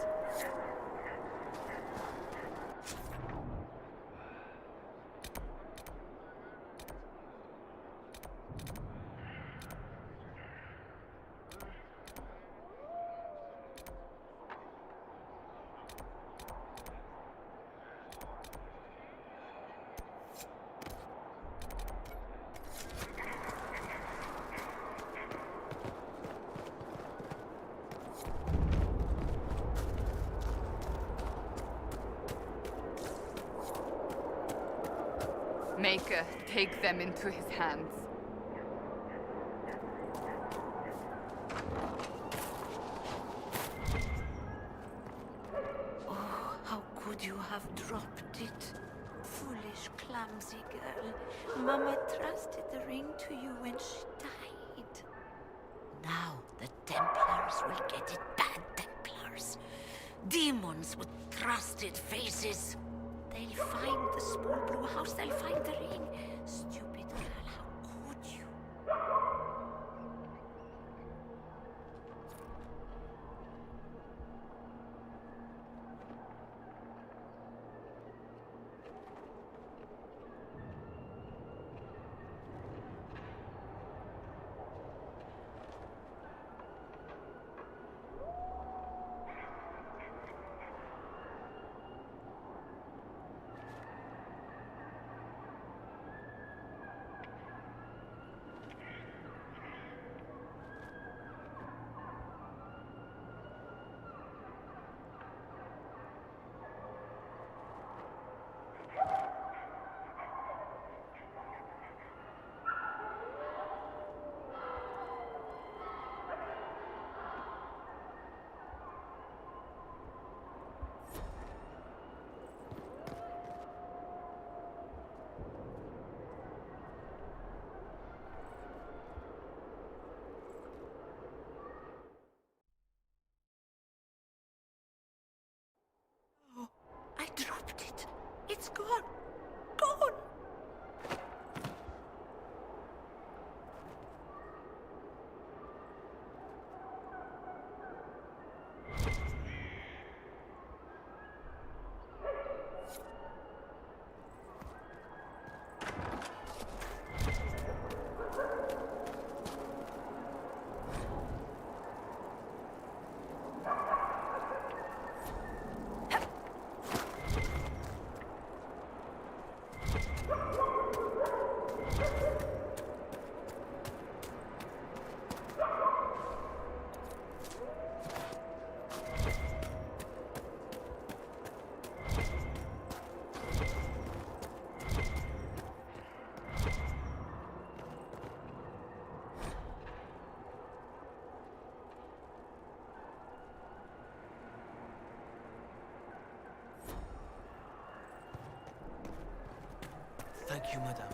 Speaker 16: Maker take them into his hands.
Speaker 10: Oh, how could you have dropped it? Foolish, clumsy girl. Mama trusted the ring to you when she died. Now the Templars will get it, bad Templars. Demons with trusted faces. They'll find the small blue house, they'll find the ring. Stupid girl, how could you? I dropped it. It's gone. Gone.
Speaker 14: Thank you, madame.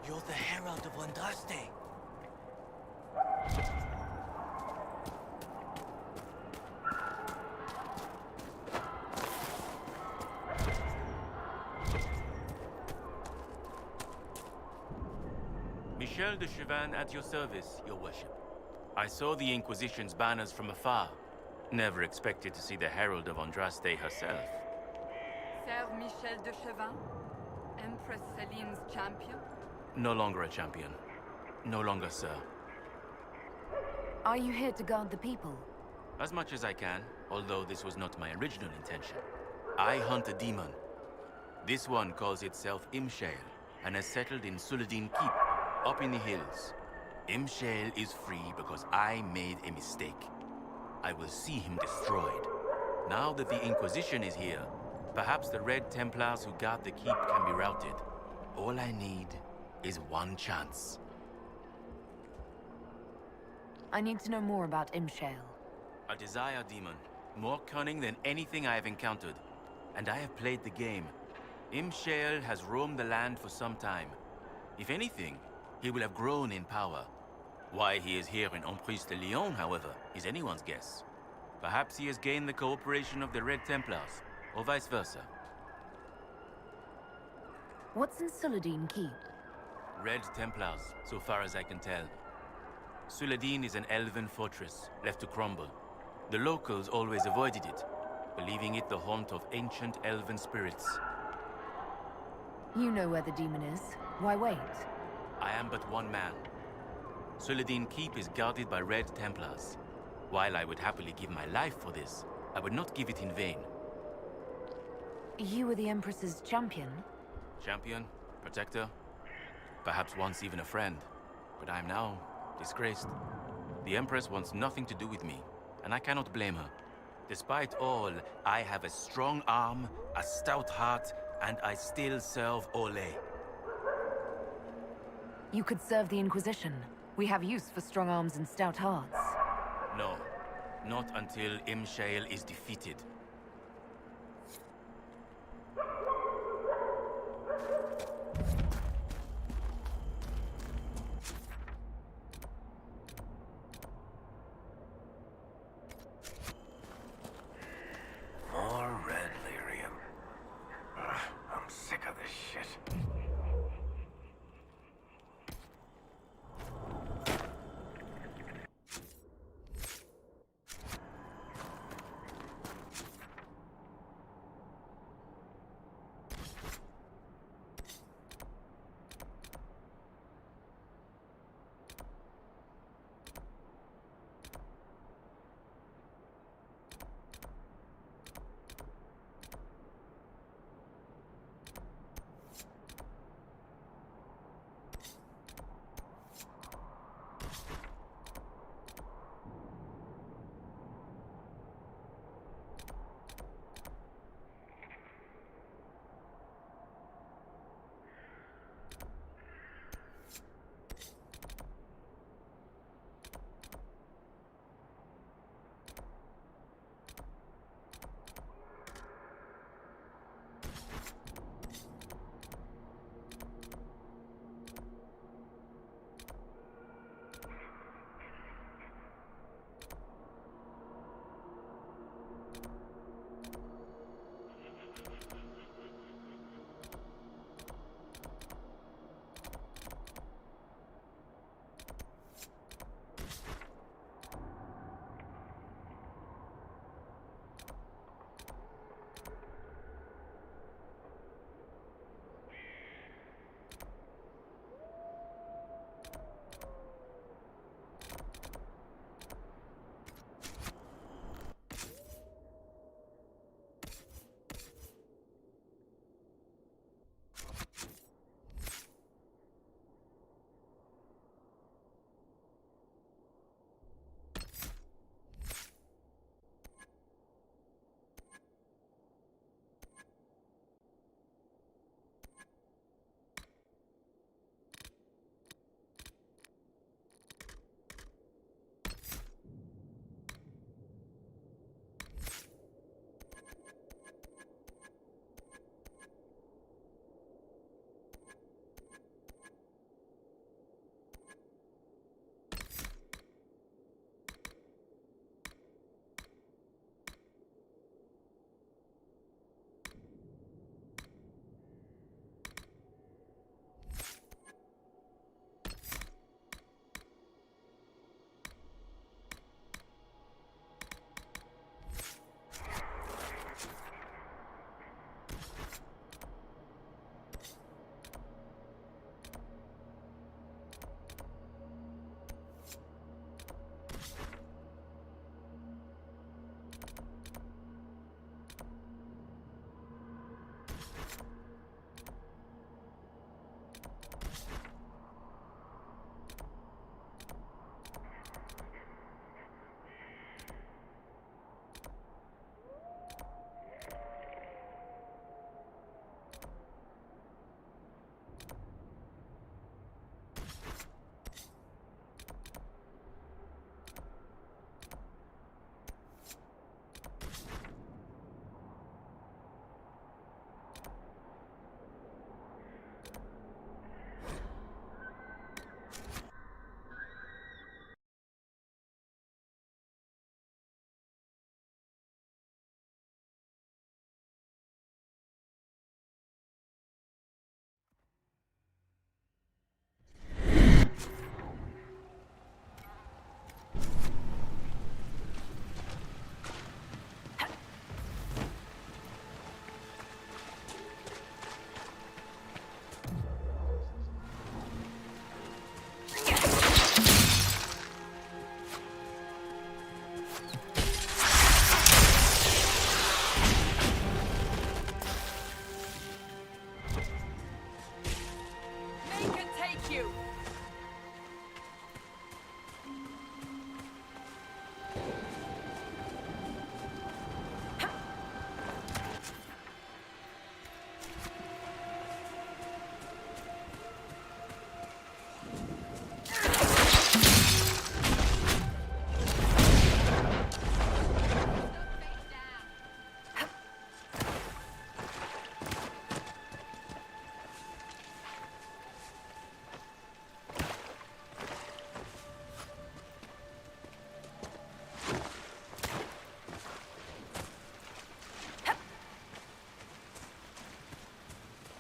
Speaker 14: You're the Herald of Andraste.
Speaker 19: Michel de Chauvin at your service, your worship. I saw the Inquisition's banners from afar. Never expected to see the Herald of Andraste herself.
Speaker 16: Sir Michel de Chauvin, Empress Celine's champion?
Speaker 19: No longer a champion. No longer, sir.
Speaker 2: Are you here to guard the people?
Speaker 19: As much as I can, although this was not my original intention. I hunt a demon. This one calls itself Imshale, and has settled in Suladin Keep, up in the hills. Imshale is free because I made a mistake. I will see him destroyed. Now that the Inquisition is here, perhaps the Red Templars who guard the keep can be routed. All I need is one chance.
Speaker 2: I need to know more about Imshale.
Speaker 19: A desire demon, more cunning than anything I have encountered. And I have played the game. Imshale has roamed the land for some time. If anything, he will have grown in power. Why he is here in Emprise de Lyon, however, is anyone's guess. Perhaps he has gained the cooperation of the Red Templars, or vice versa.
Speaker 2: What's in Suladin Keep?
Speaker 19: Red Templars, so far as I can tell. Suladin is an elven fortress, left to crumble. The locals always avoided it, believing it the haunt of ancient elven spirits.
Speaker 2: You know where the demon is. Why wait?
Speaker 19: I am but one man. Suladin Keep is guarded by Red Templars. While I would happily give my life for this, I would not give it in vain.
Speaker 2: You were the Empress's champion?
Speaker 19: Champion, protector, perhaps once even a friend. But I am now disgraced. The Empress wants nothing to do with me, and I cannot blame her. Despite all, I have a strong arm, a stout heart, and I still serve Ole.
Speaker 2: You could serve the Inquisition. We have use for strong arms and stout hearts.
Speaker 19: No, not until Imshale is defeated.
Speaker 20: More red lyrium. Ugh, I'm sick of this shit.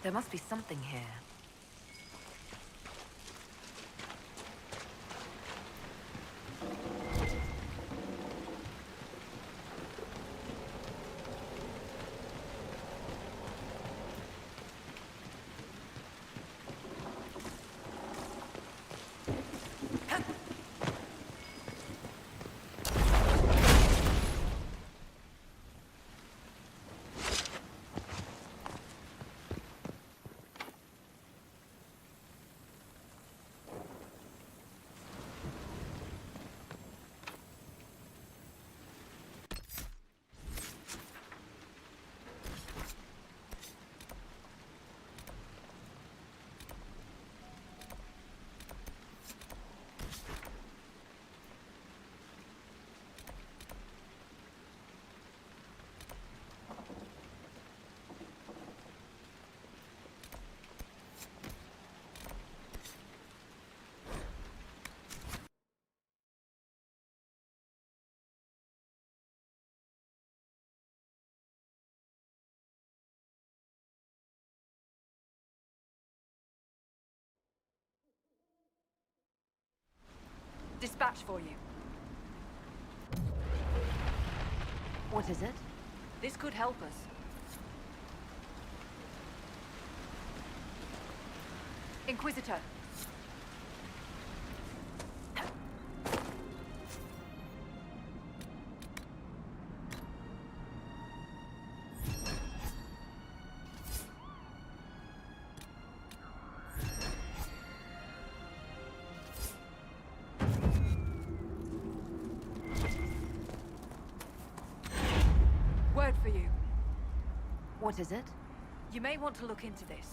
Speaker 2: There must be something here.
Speaker 3: Dispatch for you.
Speaker 2: What is it?
Speaker 3: This could help us. Inquisitor. Word for you.
Speaker 2: What is it?
Speaker 3: You may want to look into this.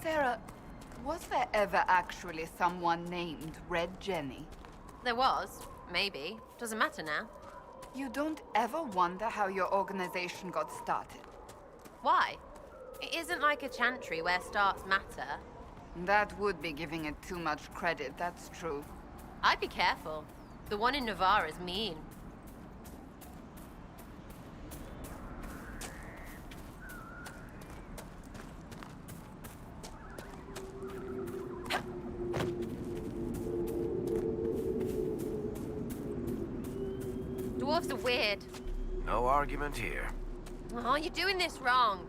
Speaker 16: Sarah, was there ever actually someone named Red Jenny?
Speaker 5: There was. Maybe. Doesn't matter now.
Speaker 16: You don't ever wonder how your organization got started?
Speaker 5: Why? It isn't like a chantry where starts matter.
Speaker 16: That would be giving it too much credit, that's true.
Speaker 5: I'd be careful. The one in Navarre is mean. Dwarves are weird.
Speaker 20: No argument here.
Speaker 5: Oh, you're doing this wrong.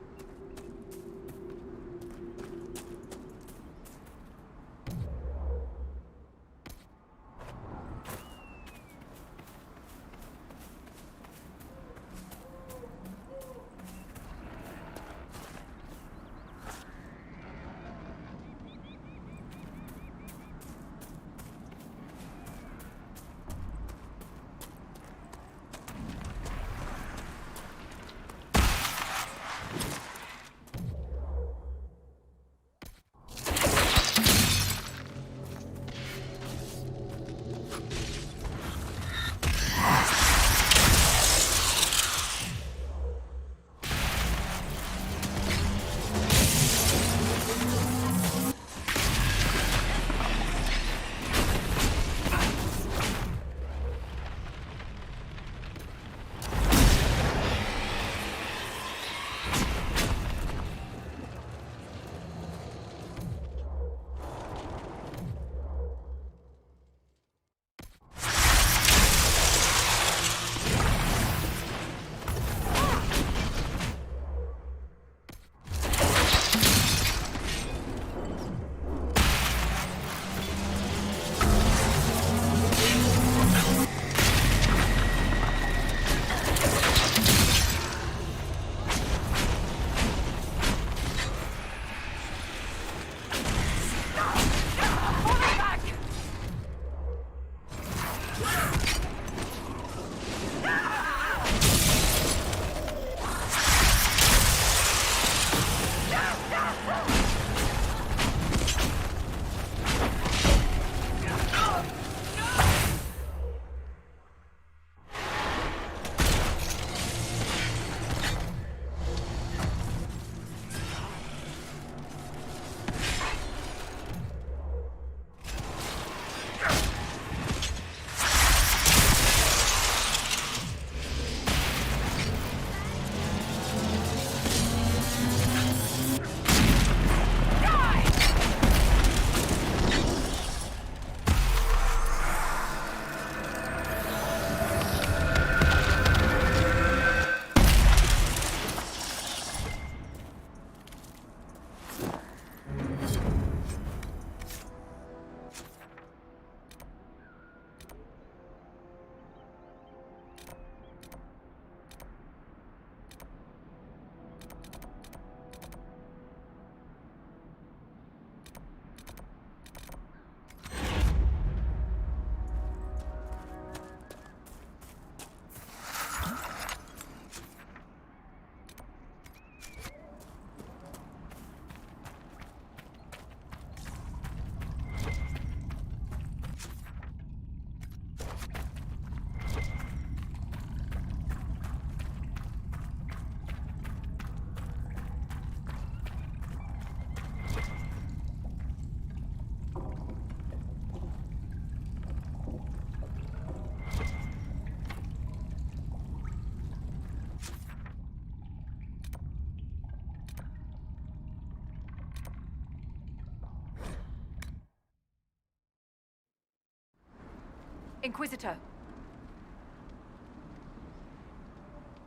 Speaker 3: Inquisitor.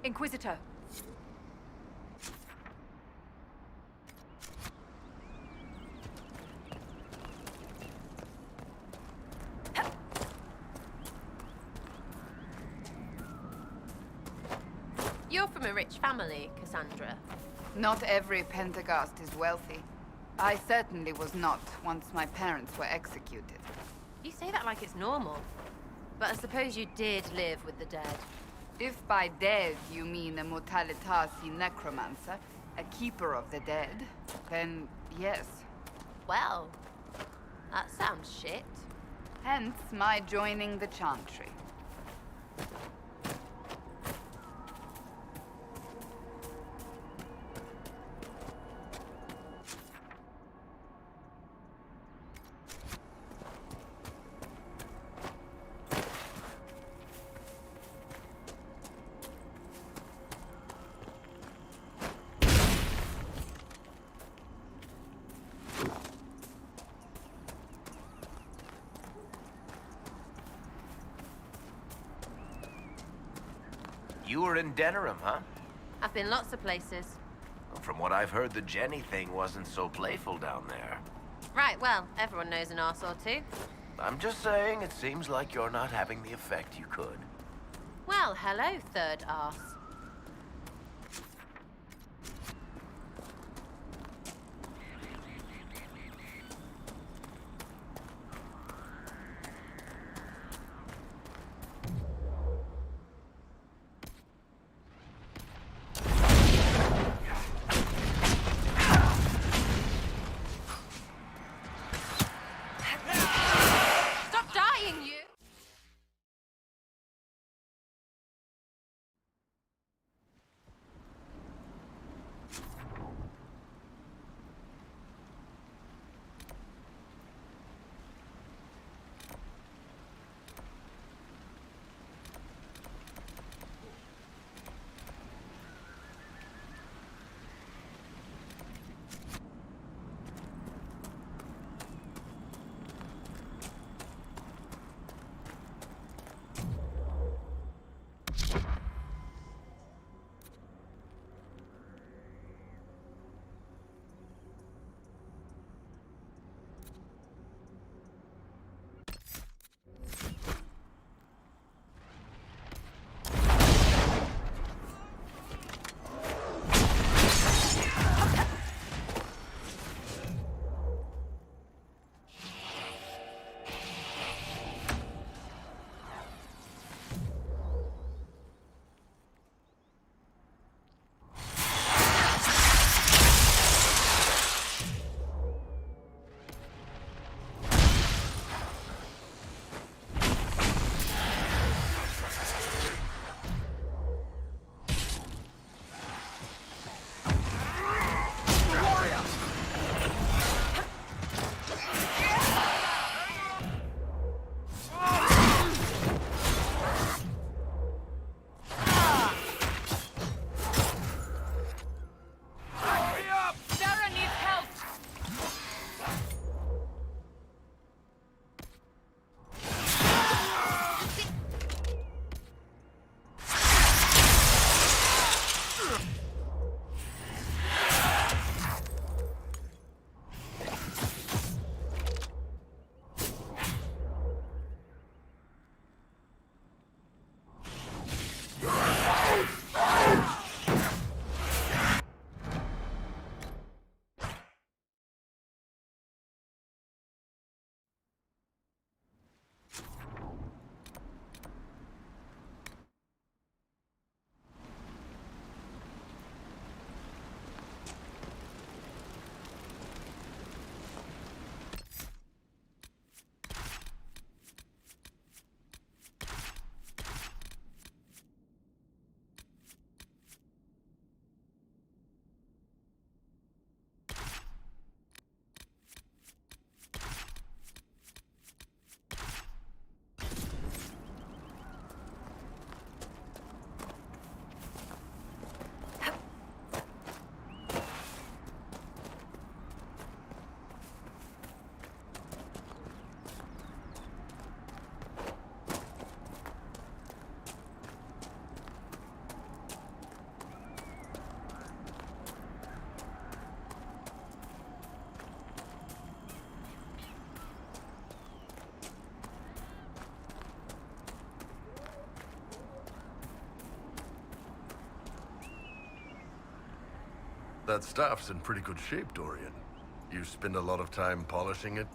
Speaker 3: Inquisitor.
Speaker 5: You're from a rich family, Cassandra.
Speaker 16: Not every Pentagast is wealthy. I certainly was not once my parents were executed.
Speaker 5: You say that like it's normal. But I suppose you did live with the dead.
Speaker 16: If by dead you mean a Mortalitasi necromancer, a keeper of the dead, then yes.
Speaker 5: Well, that sounds shit.
Speaker 16: Hence my joining the Chantry.
Speaker 20: You were in Denerim, huh?
Speaker 5: I've been lots of places.
Speaker 20: From what I've heard, the Jenny thing wasn't so playful down there.
Speaker 5: Right, well, everyone knows an arse or two.
Speaker 20: I'm just saying, it seems like you're not having the effect you could.
Speaker 5: Well, hello, third arse.
Speaker 9: That staff's in pretty good shape, Dorian. You spend a lot of time polishing it?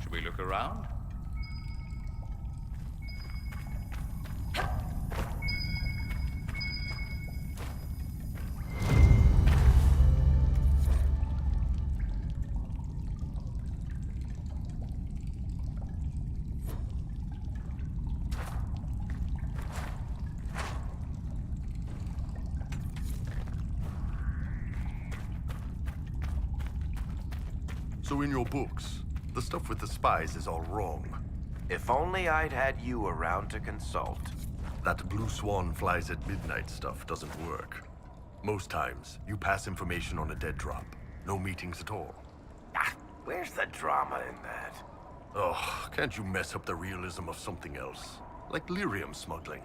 Speaker 1: Should we look around?
Speaker 9: So in your books, the stuff with the spies is all wrong.
Speaker 20: If only I'd had you around to consult.
Speaker 9: That Blue Swan flies at midnight stuff doesn't work. Most times, you pass information on a dead drop. No meetings at all.
Speaker 20: Ah, where's the drama in that?
Speaker 9: Oh, can't you mess up the realism of something else? Like lyrium smuggling.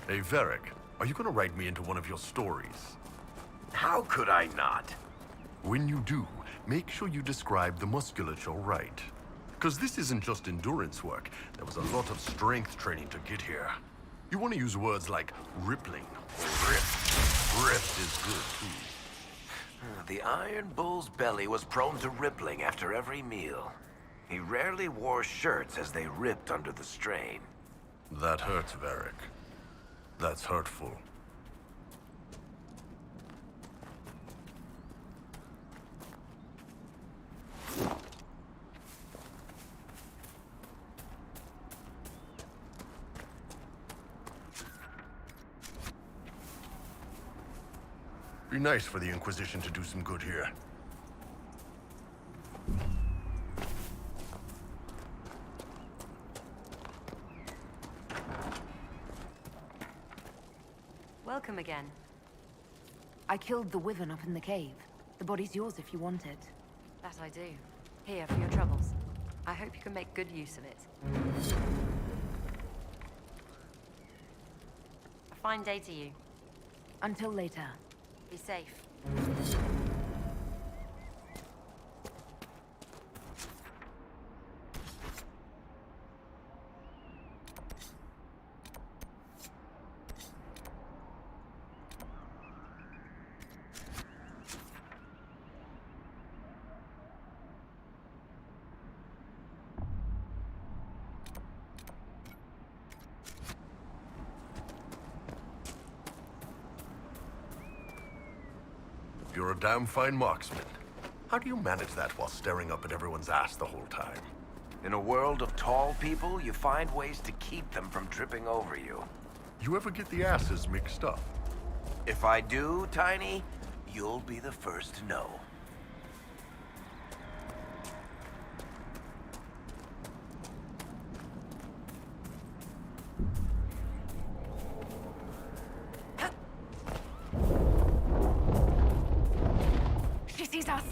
Speaker 9: Hey, Varric, are you gonna write me into one of your stories?
Speaker 20: How could I not?
Speaker 9: When you do, make sure you describe the musculature right. Because this isn't just endurance work. There was a lot of strength training to get here. You want to use words like rippling or rift. Rift is good, too.
Speaker 20: The Iron Bull's belly was prone to rippling after every meal. He rarely wore shirts as they ripped under the strain.
Speaker 9: That hurts, Varric. That's hurtful. Be nice for the Inquisition to do some good here.
Speaker 5: Welcome again.
Speaker 2: I killed the wyvern up in the cave. The body's yours if you want it.
Speaker 5: That I do. Here for your troubles. I hope you can make good use of it. A fine day to you.
Speaker 2: Until later.
Speaker 5: Be safe.
Speaker 9: You're a damn fine marksman. How do you manage that while staring up at everyone's ass the whole time?
Speaker 20: In a world of tall people, you find ways to keep them from tripping over you.
Speaker 9: You ever get the asses mixed up?
Speaker 20: If I do, Tiny, you'll be the first to know.
Speaker 2: She sees us!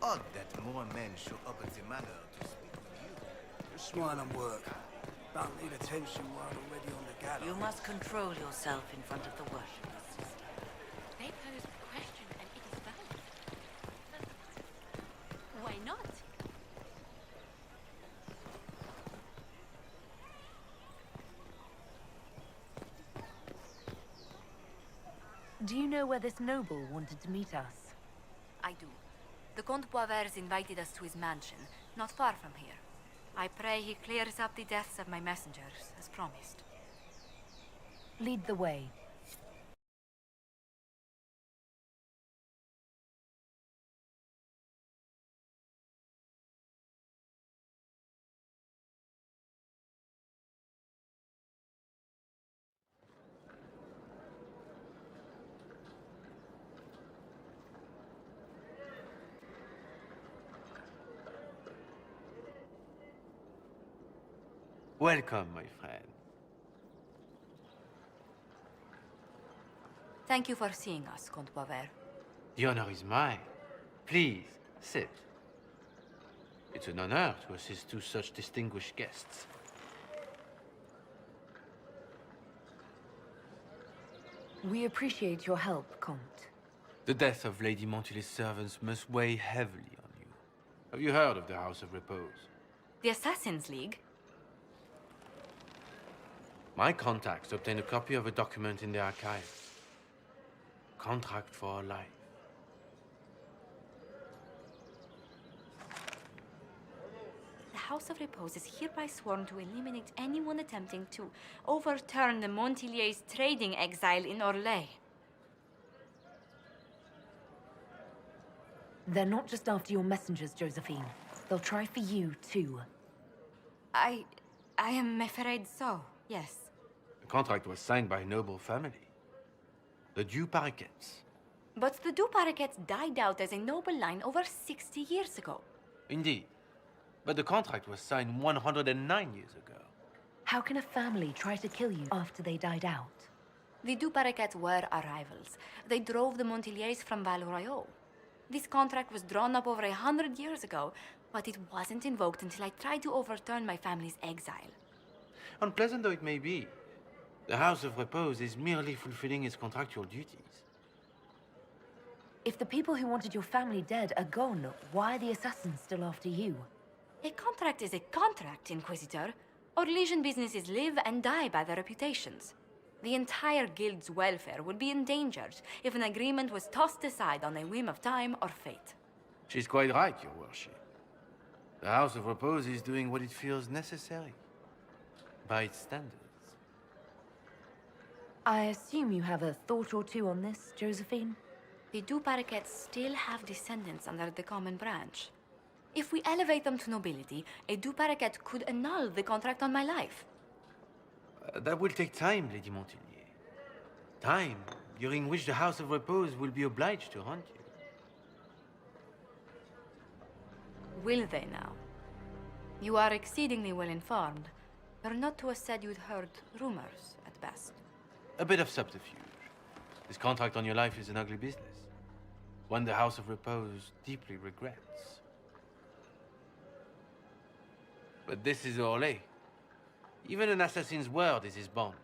Speaker 14: odd that more men show up at the manor to speak with you.
Speaker 21: You're smart on work. Don't need attention while already on the gallows.
Speaker 6: You must control yourself in front of the worshippers, sister.
Speaker 10: They pose a question and it is valid. Why not?
Speaker 2: Do you know where this noble wanted to meet us?
Speaker 22: I do. The Comte Boisvert's invited us to his mansion, not far from here. I pray he clears up the deaths of my messengers, as promised.
Speaker 2: Lead the way.
Speaker 23: Welcome, my friend.
Speaker 22: Thank you for seeing us, Comte Boisvert.
Speaker 23: The honor is mine. Please, sit. It's an honor to assist two such distinguished guests.
Speaker 2: We appreciate your help, Comte.
Speaker 23: The death of Lady Montily's servants must weigh heavily on you. Have you heard of the House of Repose?
Speaker 22: The Assassin's League?
Speaker 23: My contacts obtained a copy of a document in the archives. Contract for a life.
Speaker 22: The House of Repose is hereby sworn to eliminate anyone attempting to overturn the Montily's trading exile in Orlais.
Speaker 2: They're not just after your messengers, Josephine. They'll try for you, too.
Speaker 22: I am afraid so, yes.
Speaker 23: The contract was signed by a noble family. The Du Paraquets.
Speaker 22: But the Du Paraquets died out as a noble line over 60 years ago.
Speaker 23: Indeed. But the contract was signed 109 years ago.
Speaker 2: How can a family try to kill you after they died out?
Speaker 22: The Du Paraquets were our rivals. They drove the Montiliers from Val Royaux. This contract was drawn up over 100 years ago, but it wasn't invoked until I tried to overturn my family's exile.
Speaker 23: Unpleasant though it may be, the House of Repose is merely fulfilling its contractual duties.
Speaker 2: If the people who wanted your family dead are gone, why are the assassins still after you?
Speaker 22: A contract is a contract, Inquisitor. Our Legion businesses live and die by their reputations. The entire guild's welfare would be endangered if an agreement was tossed aside on a whim of time or fate.
Speaker 23: She's quite right, Your Worship. The House of Repose is doing what it feels necessary, by its standards.
Speaker 2: I assume you have a thought or two on this, Josephine?
Speaker 22: The Du Paraquets still have descendants under the common branch. If we elevate them to nobility, a Du Paraquet could annul the contract on my life.
Speaker 23: That will take time, Lady Montilyet. Time during which the House of Repose will be obliged to hunt you.
Speaker 22: Will they now? You are exceedingly well informed. You're not to have said you'd heard rumors, at best.
Speaker 23: A bit of subterfuge. This contract on your life is an ugly business. One the House of Repose deeply regrets. But this is Orlais. Even an assassin's word is his bond.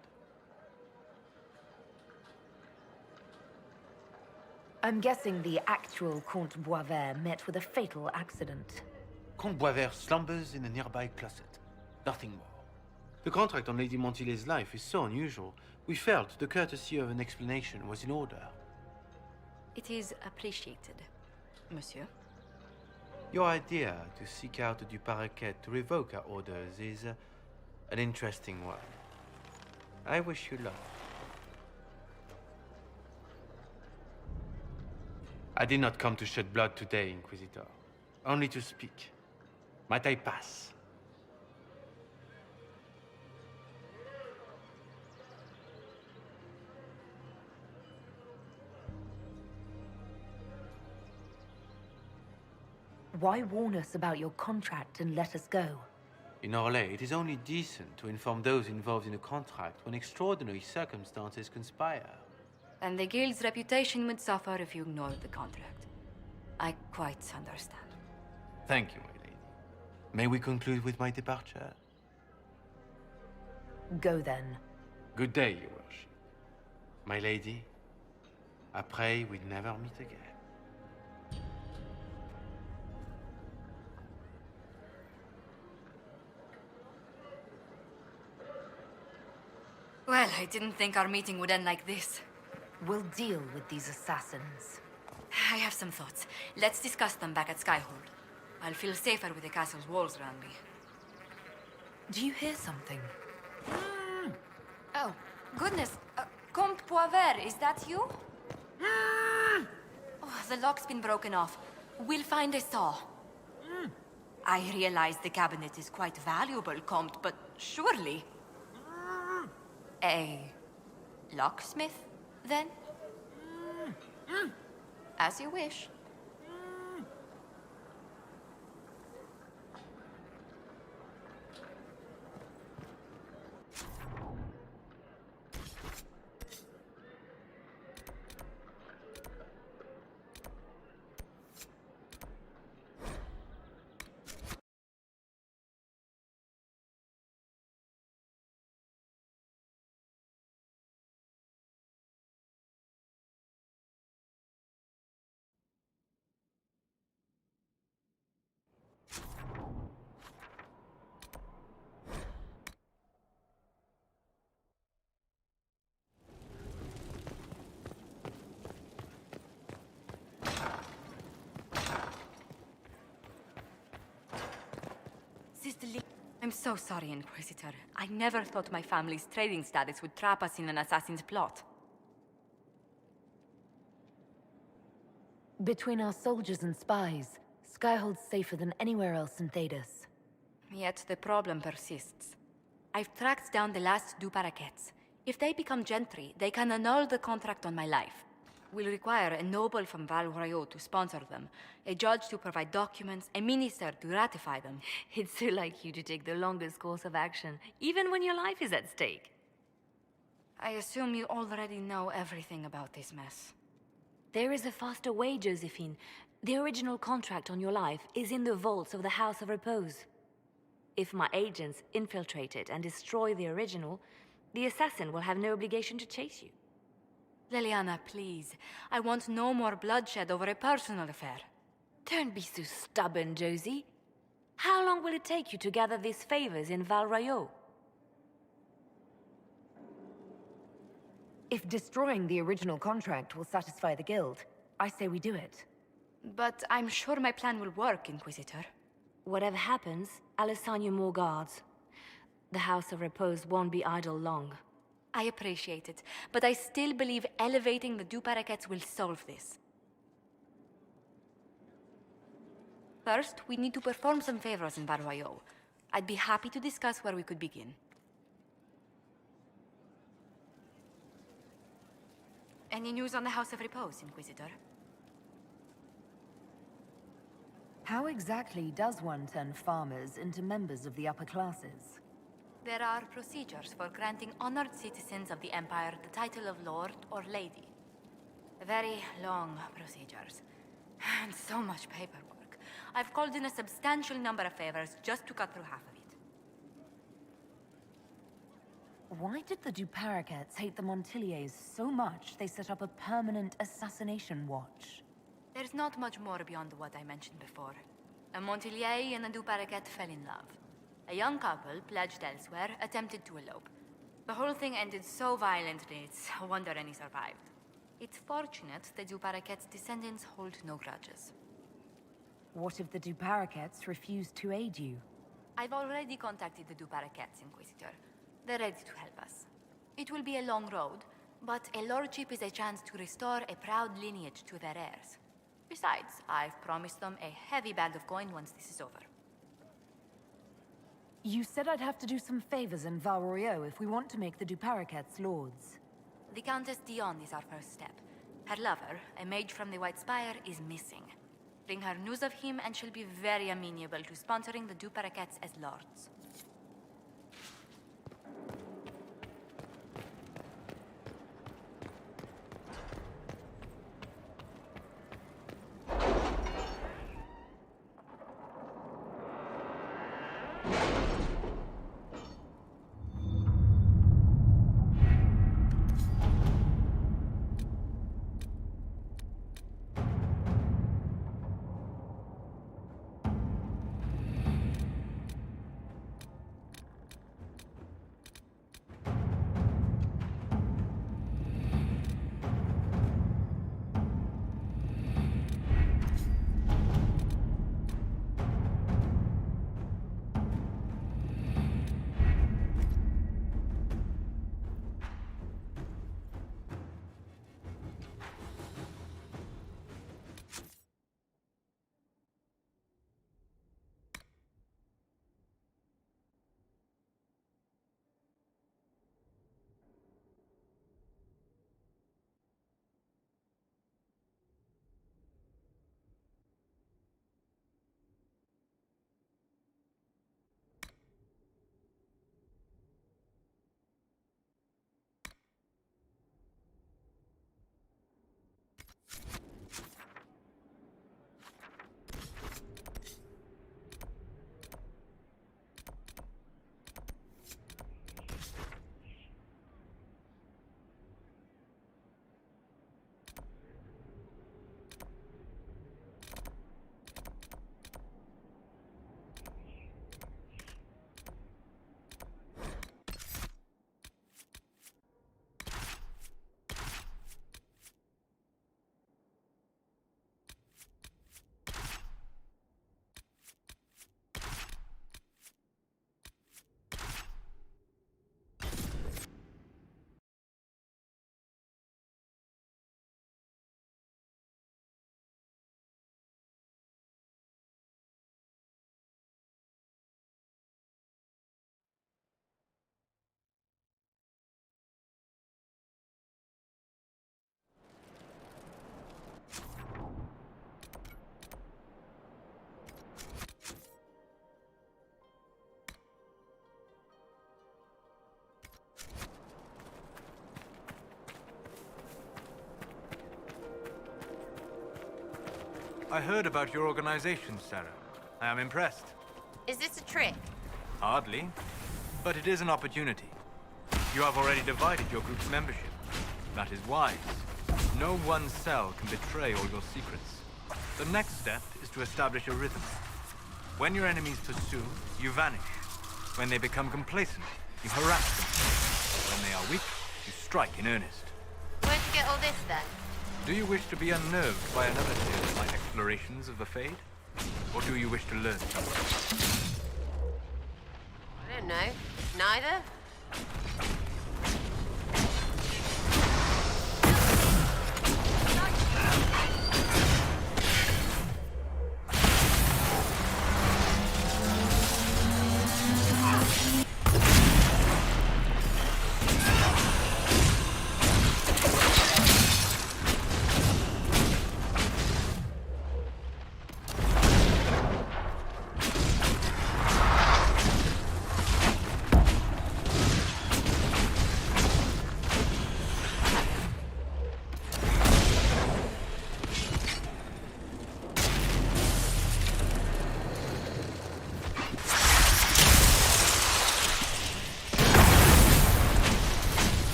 Speaker 2: I'm guessing the actual Comte Boisvert met with a fatal accident.
Speaker 23: Comte Boisvert slumbers in a nearby closet. Nothing more. The contract on Lady Montily's life is so unusual, we felt the courtesy of an explanation was in order.
Speaker 22: It is appreciated, monsieur.
Speaker 23: Your idea to seek out the Du Paraquet to revoke our orders is an interesting one. I wish you luck. I did not come to shed blood today, Inquisitor. Only to speak. Might I pass?
Speaker 2: Why warn us about your contract and let us go?
Speaker 23: In Orlais, it is only decent to inform those involved in a contract when extraordinary circumstances conspire.
Speaker 22: And the guild's reputation would suffer if you ignored the contract. I quite understand.
Speaker 23: Thank you, my lady. May we conclude with my departure?
Speaker 2: Go then.
Speaker 23: Good day, your worship. My lady, I pray we never meet again.
Speaker 22: Well, I didn't think our meeting would end like this.
Speaker 2: We'll deal with these assassins.
Speaker 22: I have some thoughts. Let's discuss them back at Skyhold. I'll feel safer with the castle's walls around me.
Speaker 2: Do you hear something?
Speaker 22: Oh, goodness. Comte Poivert, is that you? Oh, the lock's been broken off. We'll find a saw. I realize the cabinet is quite valuable, Comte, but surely... A locksmith, then? As you wish. I'm so sorry, Inquisitor. I never thought my family's trading status would trap us in an assassin's plot.
Speaker 2: Between our soldiers and spies, Skyhold's safer than anywhere else in Thedas.
Speaker 22: Yet the problem persists. I've tracked down the last Du Paraquets. If they become gentry, they can annul the contract on my life. We'll require a noble from Val Royeaux to sponsor them, a judge to provide documents, a minister to ratify them.
Speaker 2: It's so like you to take the longest course of action, even when your life is at stake.
Speaker 22: I assume you already know everything about this mess.
Speaker 2: There is a faster way, Josephine. The original contract on your life is in the vaults of the House of Repose. If my agents infiltrate it and destroy the original, the assassin will have no obligation to chase you.
Speaker 22: Leliana, please. I want no more bloodshed over a personal affair.
Speaker 2: Don't be so stubborn, Josie. How long will it take you to gather these favors in Val Royeaux? If destroying the original contract will satisfy the Guild, I say we do it.
Speaker 22: But I'm sure my plan will work, Inquisitor.
Speaker 2: Whatever happens, I'll assign you more guards. The House of Repose won't be idle long.
Speaker 22: I appreciate it, but I still believe elevating the Du Paraquets will solve this. First, we need to perform some favors in Val Royeaux. I'd be happy to discuss where we could begin. Any news on the House of Repose, Inquisitor?
Speaker 2: How exactly does one turn farmers into members of the upper classes?
Speaker 22: There are procedures for granting honored citizens of the Empire the title of Lord or Lady. Very long procedures. And so much paperwork. I've called in a substantial number of favors just to cut through half of it.
Speaker 2: Why did the Du Paraquets hate the Montiliers so much they set up a permanent assassination watch?
Speaker 22: There's not much more beyond what I mentioned before. A Montilier and a Du Paraquet fell in love. A young couple, pledged elsewhere, attempted to elope. The whole thing ended so violently, it's a wonder any survived. It's fortunate the Du Paraquets' descendants hold no grudges.
Speaker 2: What if the Du Paraquets refuse to aid you?
Speaker 22: I've already contacted the Du Paraquets, Inquisitor. They're ready to help us. It will be a long road, but a lordship is a chance to restore a proud lineage to their heirs. Besides, I've promised them a heavy bag of coin once this is over.
Speaker 2: You said I'd have to do some favors in Val Royeaux if we want to make the Du Paraquets lords.
Speaker 22: The Countess Dion is our first step. Her lover, a mage from the White Spire, is missing. Bring her news of him and she'll be very amenable to sponsoring the Du Paraquets as lords.
Speaker 12: I heard about your organization, Sarah. I am impressed.
Speaker 5: Is this a trick?
Speaker 12: Hardly. But it is an opportunity. You have already divided your group's membership. That is wise. No one cell can betray all your secrets. The next step is to establish a rhythm. When your enemies pursue, you vanish. When they become complacent, you harass them. When they are weak, you strike in earnest.
Speaker 5: Where'd you get all this then?
Speaker 12: Do you wish to be unnerved by another tale of my explorations of the Fade? Or do you wish to learn something?
Speaker 5: I don't know. Neither?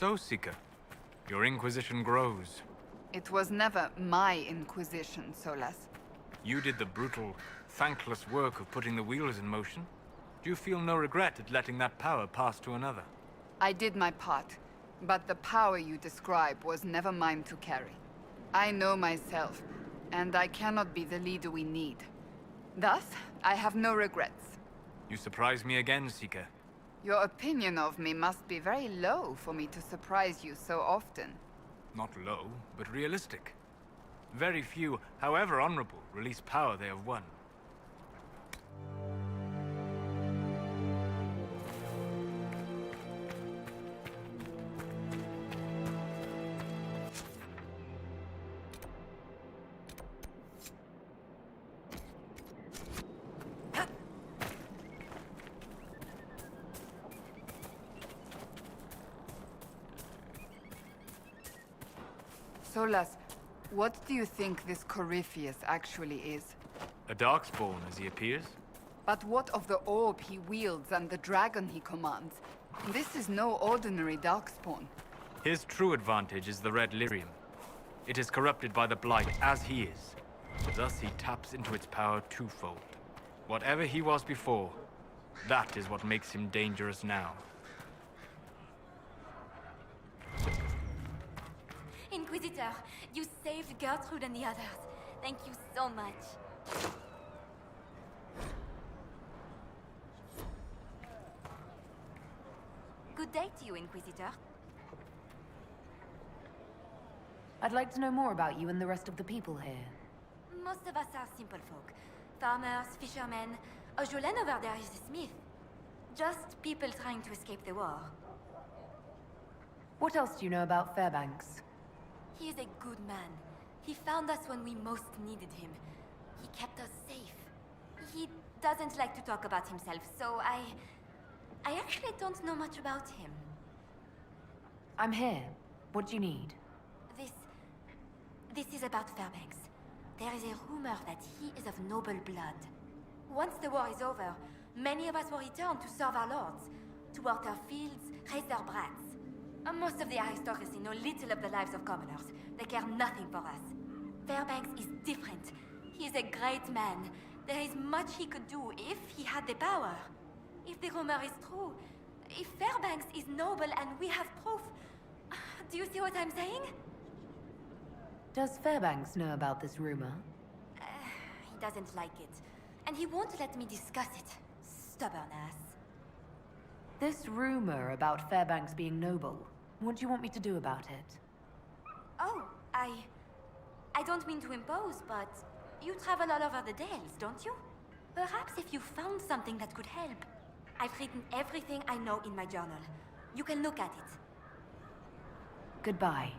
Speaker 12: So, Seeker, your Inquisition grows.
Speaker 16: It was never my Inquisition, Solas.
Speaker 12: You did the brutal, thankless work of putting the wheels in motion. Do you feel no regret at letting that power pass to another?
Speaker 16: I did my part, but the power you describe was never mine to carry. I know myself, and I cannot be the leader we need. Thus, I have no regrets.
Speaker 12: You surprise me again, Seeker.
Speaker 16: Your opinion of me must be very low for me to surprise you so often.
Speaker 12: Not low, but realistic. Very few, however honorable, release power they have won.
Speaker 16: Solas, what do you think this Corypheus actually is?
Speaker 12: A darkspawn, as he appears.
Speaker 16: But what of the orb he wields and the dragon he commands? This is no ordinary darkspawn.
Speaker 12: His true advantage is the red lyrium. It is corrupted by the Blight, as he is. Thus he taps into its power twofold. Whatever he was before, that is what makes him dangerous now.
Speaker 22: Inquisitor, you saved Gertrude and the others. Thank you so much. Good day to you, Inquisitor.
Speaker 3: I'd like to know more about you and the rest of the people here.
Speaker 22: Most of us are simple folk. Farmers, fishermen. Jolene over there is a smith. Just people trying to escape the war.
Speaker 3: What else do you know about Fairbanks?
Speaker 22: He is a good man. He found us when we most needed him. He kept us safe. He doesn't like to talk about himself, so I actually don't know much about him.
Speaker 3: I'm here. What do you need?
Speaker 22: This is about Fairbanks. There is a rumor that he is of noble blood. Once the war is over, many of us will return to serve our lords, to work their fields, raise their brats. Most of the aristocracy know little of the lives of commoners. They care nothing for us. Fairbanks is different. He is a great man. There is much he could do if he had the power. If the rumor is true, if Fairbanks is noble and we have proof... Do you see what I'm saying?
Speaker 3: Does Fairbanks know about this rumor?
Speaker 22: He doesn't like it. And he won't let me discuss it. Stubborn ass.
Speaker 3: This rumor about Fairbanks being noble, what do you want me to do about it?
Speaker 22: Oh, I don't mean to impose, but you travel all over the Dales, don't you? Perhaps if you found something that could help. I've written everything I know in my journal. You can look at it.
Speaker 3: Goodbye.